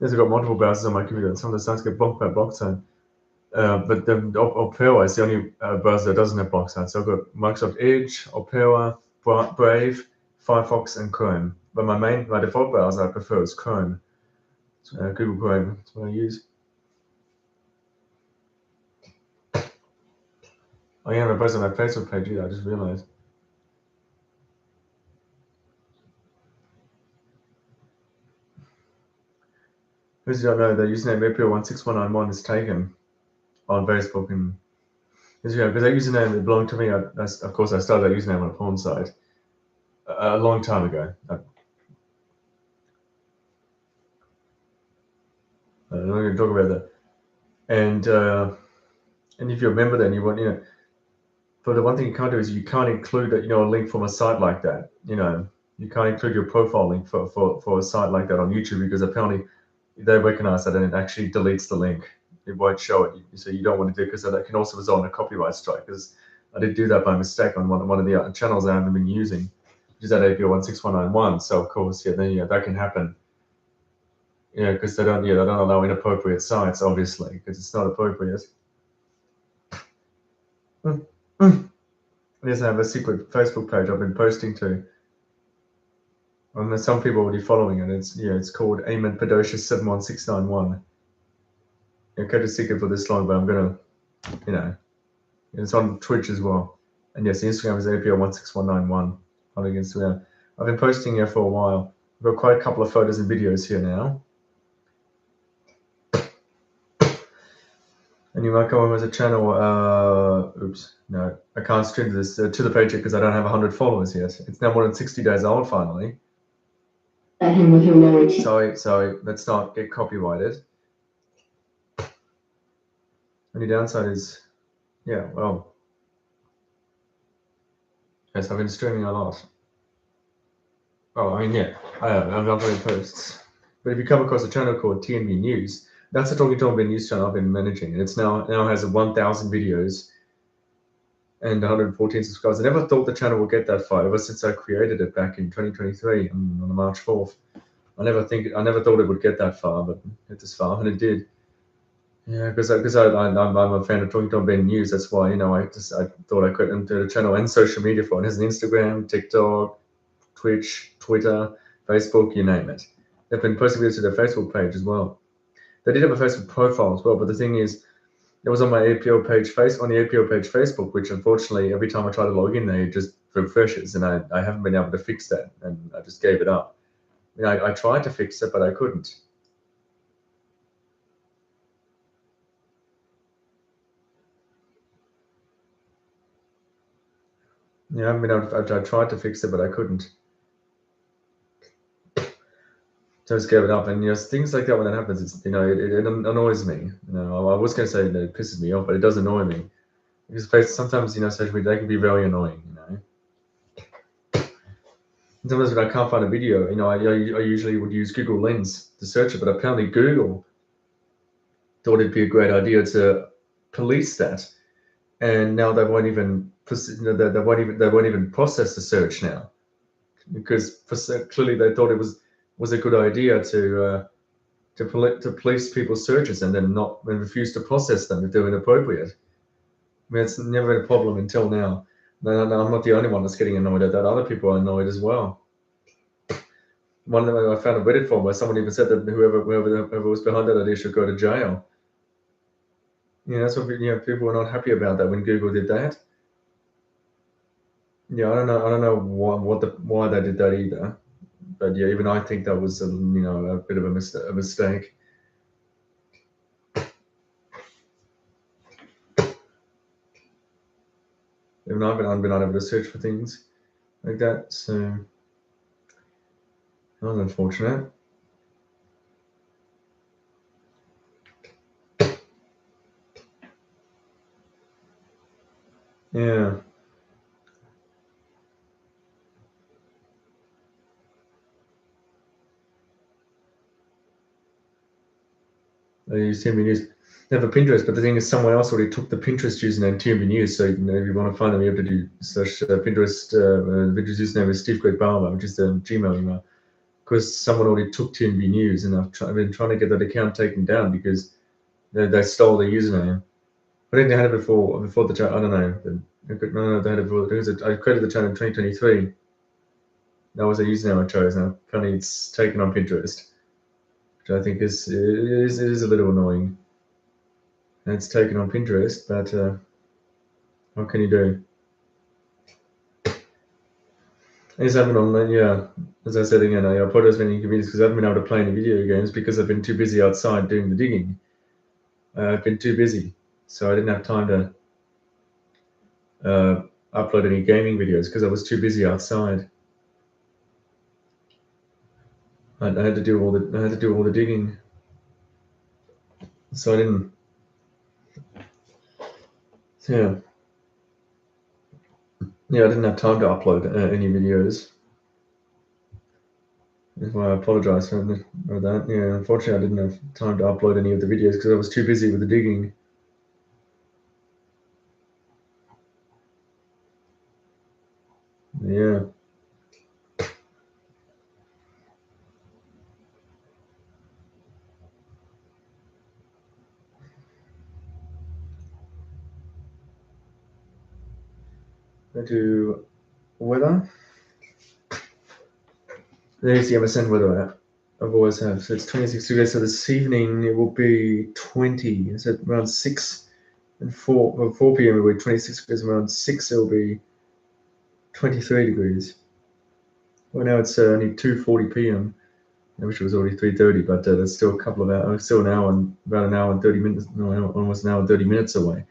Yes, I've got multiple browsers on my computer, and some of the sites get blocked by block zone. But the Opera is the only browser that doesn't have block zone. So I've got Microsoft Edge, Opera, Brave, Firefox, and Chrome. But my default browser I prefer is Chrome. Google Chrome. That's what I use. Oh yeah, I posted on my Facebook page either. I just realized. Who's don't know, the username APO16191 is taken on Facebook, and because that username it belonged to me. Of course, I started that username on a porn site a long time ago. I'm not going to talk about that. And if you remember, then you want but the one thing you can't do is you can't include a link from a site like that. You can't include your profile link for a site like that on YouTube, because apparently they recognize that and it actually deletes the link. It won't show it. So you don't want to do it, because that can also result in a copyright strike. Because I did do that by mistake on one of the channels I haven't been using, which is that APO16191. So of course, that can happen. Because they don't allow inappropriate sites, obviously, because it's not appropriate. Yes, I have a secret Facebook page I've been posting to. And there's some people already following it. It's called Eamon Padocious 71691. I kept it secret for this long, but I'm gonna, it's on Twitch as well. And yes, the Instagram is APO16191 on Instagram. I've been posting here for a while. I've got quite a couple of photos and videos here now. And you might come on with a channel. Oops, no, I can't stream this to the page yet because I don't have 100 followers yet. It's now more than 60 days old finally. Sorry, let's not get copyrighted. Only downside is, yes, I've been streaming a lot. Oh, I mean, I'm not doing posts. But if you come across a channel called TNB News, that's a Talking Tom Ben News channel I've been managing, and it's now has 1,000 videos and 114 subscribers. I never thought the channel would get that far ever since I created it back in 2023 on March 4th. I never thought it would get that far, but it this far, and it did. Yeah, because I'm a fan of Talking Tom Ben News. That's why I thought I could do the channel and social media for it. It has an Instagram, TikTok, Twitch, Twitter, Facebook, you name it. They've been posting videos to their Facebook page as well. They did have a Facebook profile as well, but the thing is, it was on my APO page on the APO page Facebook, which unfortunately every time I try to log in, it just refreshes, and I haven't been able to fix that, and I just gave it up. I tried to fix it, but I couldn't. I haven't been able to, I tried to fix it, but I couldn't. So I just gave it up, and things like that, when that happens, it annoys me. I was going to say that it pisses me off, but it does annoy me, because sometimes social media, they can be very annoying. Sometimes when I can't find a video, I usually would use Google Lens to search it, but apparently Google thought it'd be a great idea to police that, and now they won't even they won't even process the search now, because clearly they thought it was a good idea to police people's searches and then refuse to process them if they're inappropriate. I mean, it's never been a problem until now. No, I'm not the only one that's getting annoyed at that. Other people are annoyed as well. One of them, I found a Reddit forum where someone even said that whoever was behind that idea should go to jail. That's what people were not happy about that when Google did that. I don't know why they did that either. But even I think that was a bit of a mistake. Even I've been unable to search for things like that, so that was unfortunate. Yeah. You see me news. never Pinterest, but the thing is, someone else already took the Pinterest username TMB News. So if you want to find them, you have to do search Pinterest. Pinterest username is Steve Greg Barber, which is the Gmail email, because someone already took TMB News, and I've been trying to get that account taken down because they stole the username. I think they had it before the channel. I don't know. No, they had it before. Because I created the channel in 2023. That was a username I chose. Now apparently it's taken on Pinterest, which I think is a little annoying. And it's taken on Pinterest, but what can you do? It's happened online, yeah. As I said again, I apologize for any inconvenience because I haven't been able to play any video games because I've been too busy outside doing the digging. I've been too busy, so I didn't have time to upload any gaming videos because I was too busy outside. I had to do all the digging, so I didn't. Yeah, I didn't have time to upload any videos. That's why I apologize for that. Yeah, unfortunately, I didn't have time to upload any of the videos because I was too busy with the digging. Yeah. Go to weather. There's the MSN weather app. I've always have. So it's 26 degrees. So this evening it will be 20. So around 6 and 4 p.m. it will be 26 degrees. Around 6 it will be 23 degrees. Well, now it's only 2:40 p.m. I wish it was already 3:30, but that's still a couple of hours. Still an hour and about an hour and 30 minutes. No, almost an hour and 30 minutes away.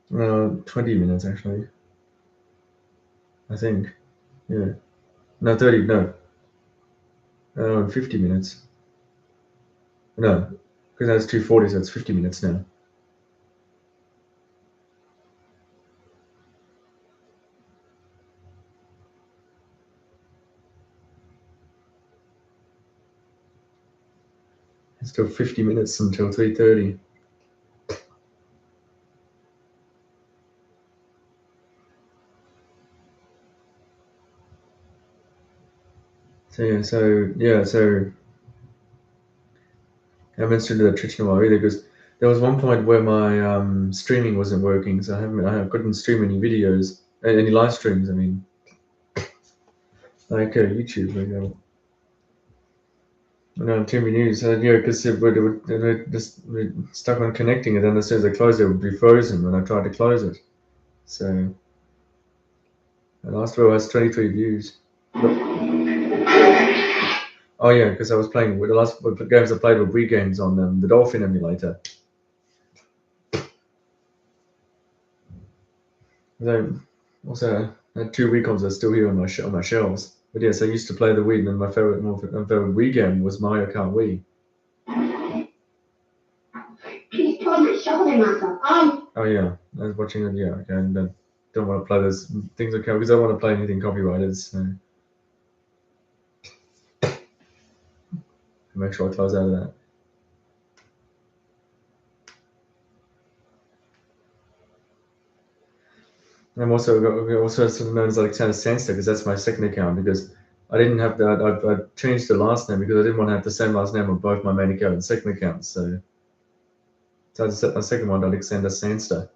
20 minutes actually. I think. Yeah. No, 30. No. 50 minutes. No, because that's 2:40, so it's 50 minutes now. It's still 50 minutes until 3:30. So I haven't streamed that Twitch in a while either because there was one point where my streaming wasn't working, so I couldn't stream any videos, any live streams. I mean, like YouTube. No, TV News. Yeah, because it would just stuck on connecting it, and as soon as I closed it, it would be frozen when I tried to close it. So the last row has 23 views. Oh yeah, because I was playing with the last games I played were Wii games on the Dolphin emulator. So also had 2 Wii consoles still here on my shelves. But yes, I used to play the Wii, and then my favorite Wii game was Mario Kart Wii. Please pull my shoulder muscle. Oh yeah, I was watching it. Yeah, okay, and don't want to play those things because I don't want to play anything copyrighted. So make sure I close out of that. I'm also sort of known as Alexander Sandster because that's my second account because I didn't have that. I changed the last name because I didn't want to have the same last name on both my main account and second account. So I set my second one Alexander Sandster.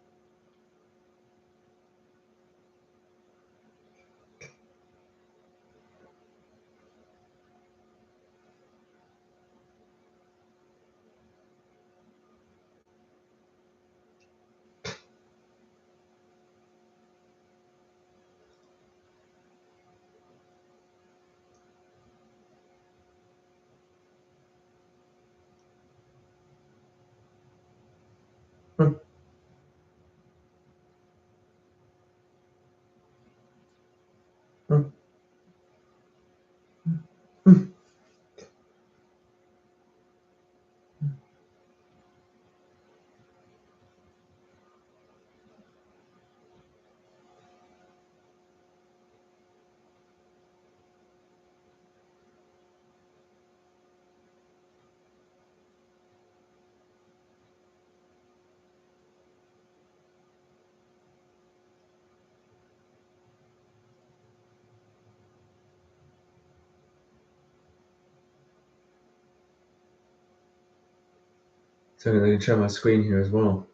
So I can show my screen here as well.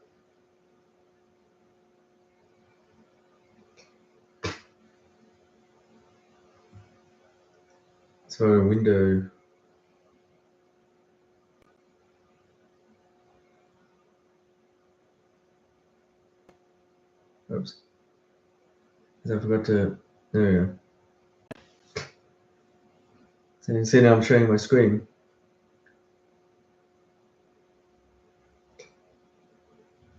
So window. Oops. I forgot to. There we go. So you can see now I'm showing my screen.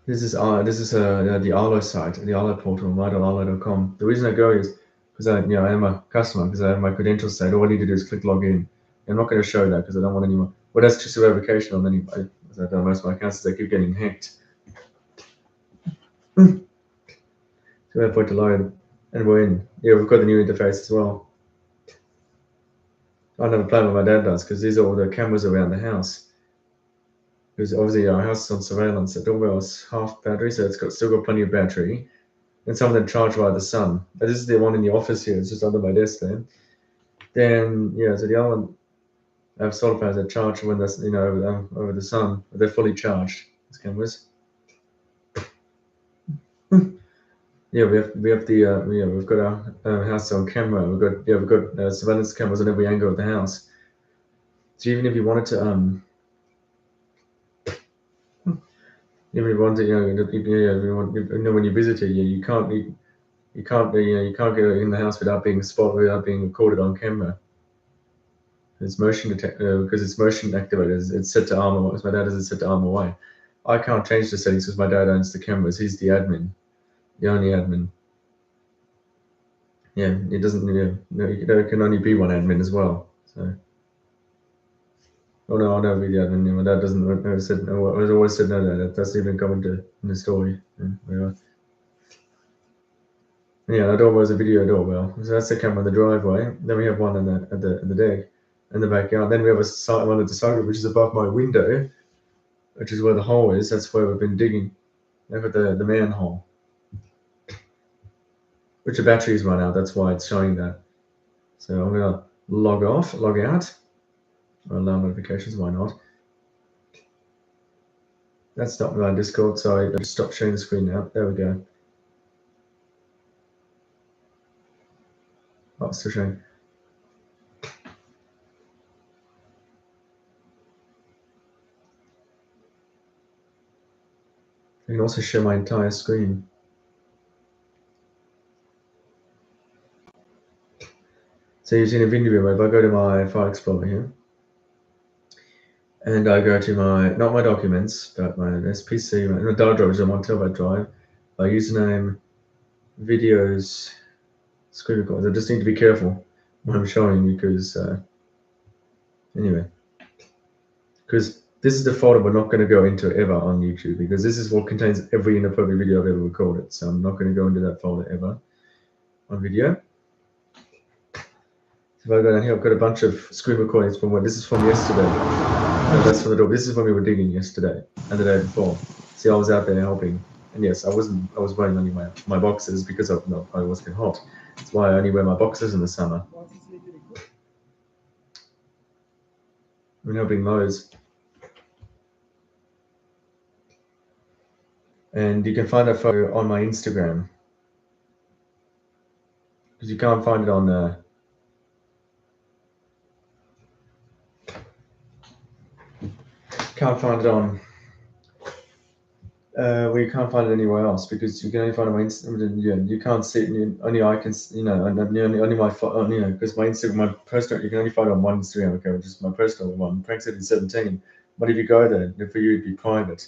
This is the Arlo site, the Arlo portal, my.arlo.com. The reason I go is because I am a customer, because I have my credentials set. All I need to do is click login. I'm not going to show that because I don't want anyone. Well, that's just a verification on anybody. Because I've done most of my accounts, they keep getting hacked. So I have to load, and we're in. Yeah, we've got the new interface as well. I never play what my dad does because these are all the cameras around the house. Because obviously our house is on surveillance. The doorbell's half battery, so it's still got plenty of battery. And some of them charge by the sun. But this is the one in the office here. It's just under my desk there. Then so the other one, I have solar panels that charge when that's over the sun. But they're fully charged. These cameras. Yeah, we've got our house on camera. We've got surveillance cameras on every angle of the house. So even if you wanted to even if you wanted when you visit here, you can't get in the house without being spotted, without being recorded on camera. It's motion because it's motion activated. It's set to arm away. My dad has it set to arm away. I can't change the settings because my dad owns the cameras. He's the admin, the only admin. Yeah, it doesn't. There can only be one admin as well. So, oh no, I'll never be the admin. My dad doesn't. I've always said no. That doesn't even come into in the story. Yeah, the doorbell is a video doorbell. So that's the camera in the driveway. Then we have one at the deck in the backyard. Then we have one at the side, which is above my window, which is where the hole is. That's where we've been digging. Look at the manhole, which the batteries run out. That's why it's showing that. So I'm gonna log out. Allow notifications. Why not? That's stopped my Discord. So I just stopped sharing the screen now. There we go. Oh, it's still showing. I can also share my entire screen. So using a video mode, if I go to my file explorer here, and I go to not my documents, but my SPC, my data drive is on 1 terabyte drive, by username, videos, screen recordings. I just need to be careful what I'm showing because, anyway, because this is the folder we're not going to go into ever on YouTube because this is what contains every inappropriate video I've ever recorded. So I'm not going to go into that folder ever on video. If I go down here, I've got a bunch of screen recordings from this is from yesterday. No, that's from the door. This is when we were digging yesterday and the day before. See, I was out there helping. And yes, I was wearing only my boxers because I was getting hot. That's why I only wear my boxers in the summer. I'm helping Lowe's. And you can find that photo on my Instagram. Because you can't find it on well, you can't find it anywhere else because you can only find it on my Instagram. You can't see it. Only I can, only my phone, because my Instagram, my personal, you can only find it on one Instagram account, which is my personal one, Prank City 17. But if you go there, for you, it'd be private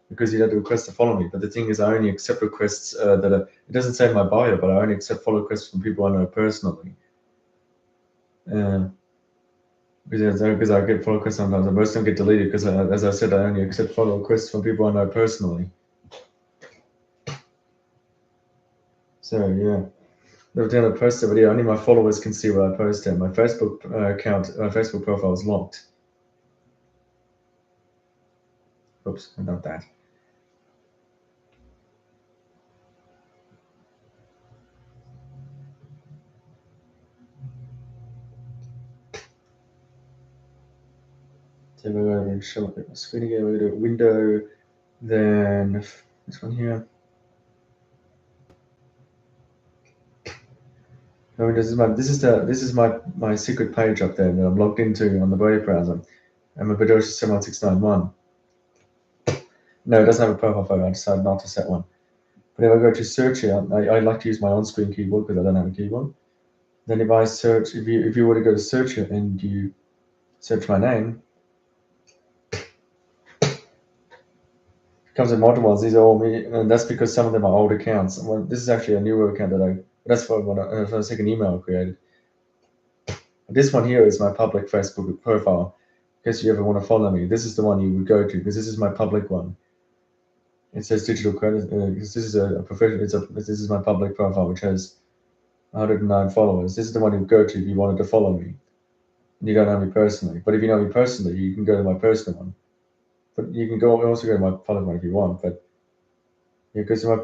because you'd have to request to follow me. But the thing is, I only accept requests that are, it doesn't say in my bio, but I only accept follow requests from people I know personally. Because I get follow requests sometimes, and most of them get deleted because, as I said, I only accept follow requests from people I know personally. So yeah, every time I post a video, only my followers can see what I posted. My Facebook account, my Facebook profile is locked. Oops, not that. So we go over and show my screen again. We're going to window, then this one here. No, this is my secret page up there that I'm logged into on the web browser. I'm a Bedosha 71691. No, it doesn't have a profile photo. I decided not to set one. But if I go to search here, I like to use my on-screen keyboard because I don't have a keyboard. Then if I search, if you were to go to search here and you search my name, it comes in modern ones. These are all me, and that's because some of them are old accounts. Well, this is actually a newer account that's for the second email I created. This one here is my public Facebook profile. In case you ever want to follow me, this is the one you would go to because this is my public one. It says digital credit. This is a professional. This is my public profile, which has 109 followers. This is the one you would go to if you wanted to follow me. You don't know me personally, but if you know me personally, you can go to my personal one. But you can also go to my public one if you want. But because my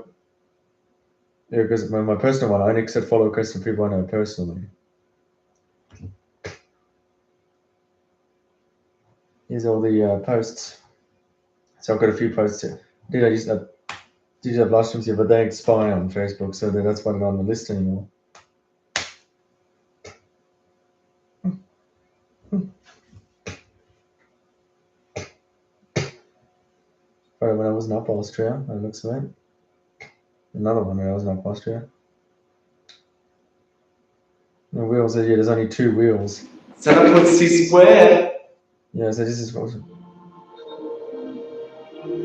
personal one, I only accept follow requests from people I know personally. Here's all the posts. So I've got a few posts here. I used to have live streams here, but they expire on Facebook, so that's why they're not on the list anymore. Probably when I was in Upper Austria, it looks like. Another one when I was in Upper Austria. The wheels are here, there's only 2 wheels. So that puts C square. Yeah, so this is what.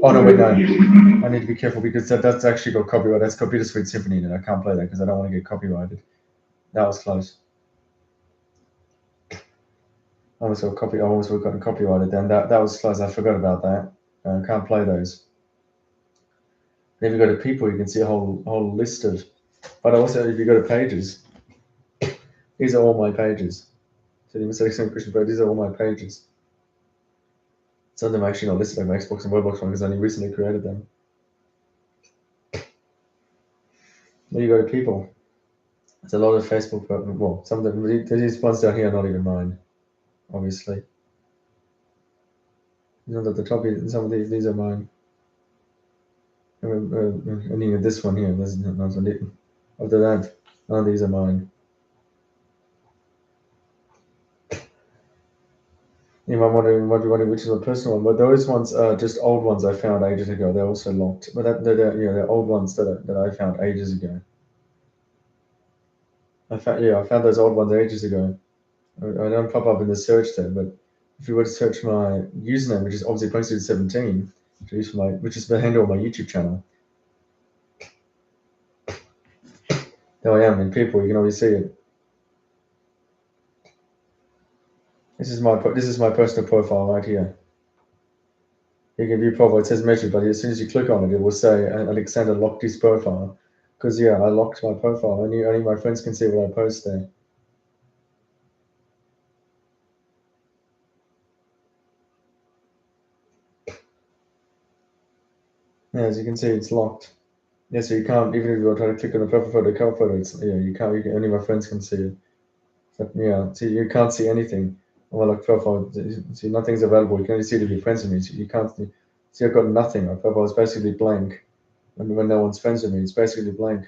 Oh no, wait, no. I need to be careful because that's actually got copyright. That's got Bittersweet Symphony in it. I can't play that because I don't want to get copyrighted. That was close. I almost got copyrighted then. That was close. I forgot about that. I can't play those. Then if you go to people, you can see a whole list of. But also, if you go to pages, these are all my pages. So you select some Christian, but these are all my pages. Some of them are actually not listed on my Xbox and Webbox one because I only recently created them. Then you go to people. There's a lot of Facebook. Well, some of them. These ones down here are not even mine, obviously. You know, at the top, some of these are mine. And even this one here, there's not so little. After that, none of these are mine. You might wonder which is my personal one, but those ones are just old ones I found ages ago. They're also locked, but they're old ones that I found ages ago. I found those old ones ages ago. I don't pop up in the search there, but if you were to search my username, which is obviously posted 17, which is the handle of my YouTube channel. There I am in people. You can always see it. This is my personal profile right here. You can view profile. It says measured, but as soon as you click on it, it will say Alexander locked his profile. Because I locked my profile. Only my friends can see what I post there. Yeah, as you can see, it's locked. Yeah, so you can't, even if you try to click on the profile photo, cover photo, you can't. Only my friends can see it. So, yeah, see, you can't see anything on my locked profile. See, nothing's available. You can only see it if you're friends with me. So you can't see. I've got nothing. My profile is basically blank. When no one's friends with me, it's basically blank.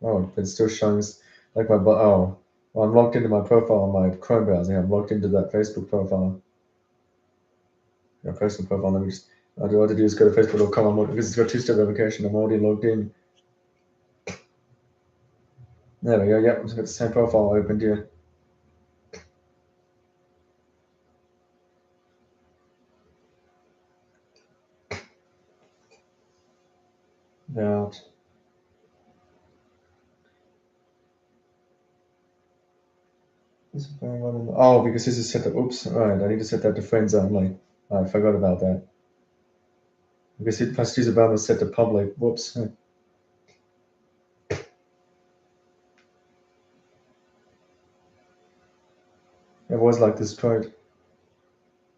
Oh, it still shows like well, I'm logged into my profile on my Chrome browser. I'm logged into that Facebook profile. My personal profile. Let me just. All I have to do is go to facebook.com because it's got 2-step verification. I'm already logged in. There we go. Yep, I've got the same profile opened here. About. Oh, because this is set up. Oops. All right, I need to set that to friends only. I forgot about that. Because it must use about was set to public. Whoops. It was like this code.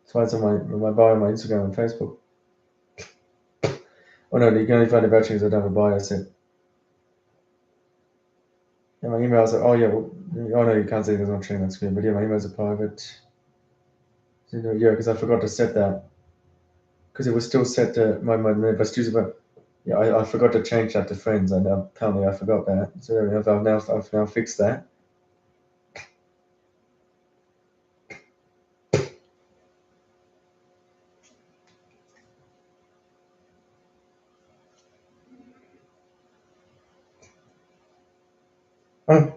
That's why it's on my bio, my Instagram and Facebook. Oh no, you can only find a battery because I don't have a bio set. And my emails are, oh yeah, well, oh no, you can't see there's not showing that screen, but yeah, my emails are private. So, yeah, because I forgot to set that. Because it was still set to my students, but yeah, I forgot to change that to friends. And apparently I forgot that. So I've now fixed that. Oh.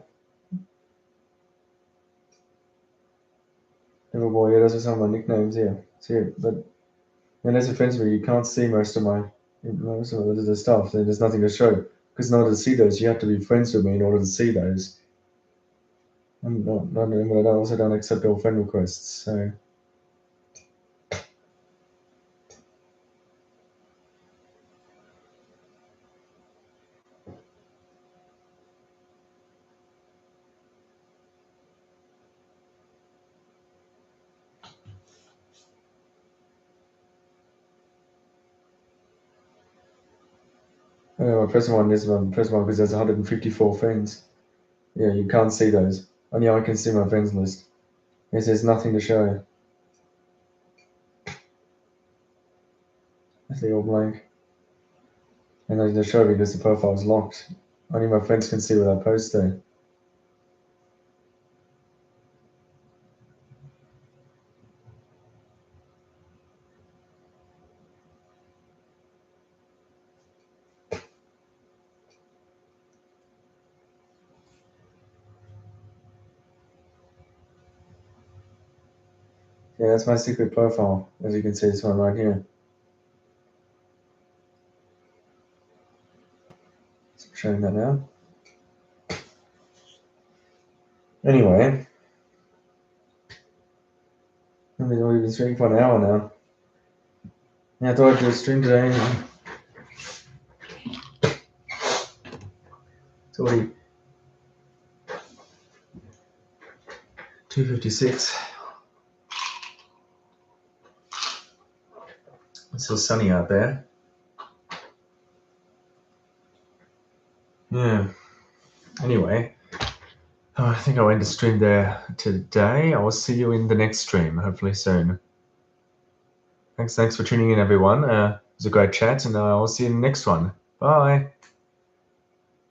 Oh boy, yeah, those are some of my nicknames here. See, but unless you're friends with me, you can't see most of the stuff. There's nothing to show. Because in order to see those, you have to be friends with me in order to see those. And I also don't accept all friend requests. So my present one is my present one because there's 154 friends. Yeah, you can't see those. Only I can see my friends list. There's nothing to show. They're all blank. And nothing to show because the profile is locked. Only my friends can see what I post there. Yeah, that's my secret profile. As you can see, this one right here. So I'm showing that now. Anyway, we've been streaming for an hour now. Yeah, I thought I'd do a stream today. It's already 2:56. It's still sunny out there. Yeah. Anyway, I think I'll end the stream there today. I will see you in the next stream, hopefully soon. Thanks for tuning in, everyone. It was a great chat, and I'll see you in the next one. Bye.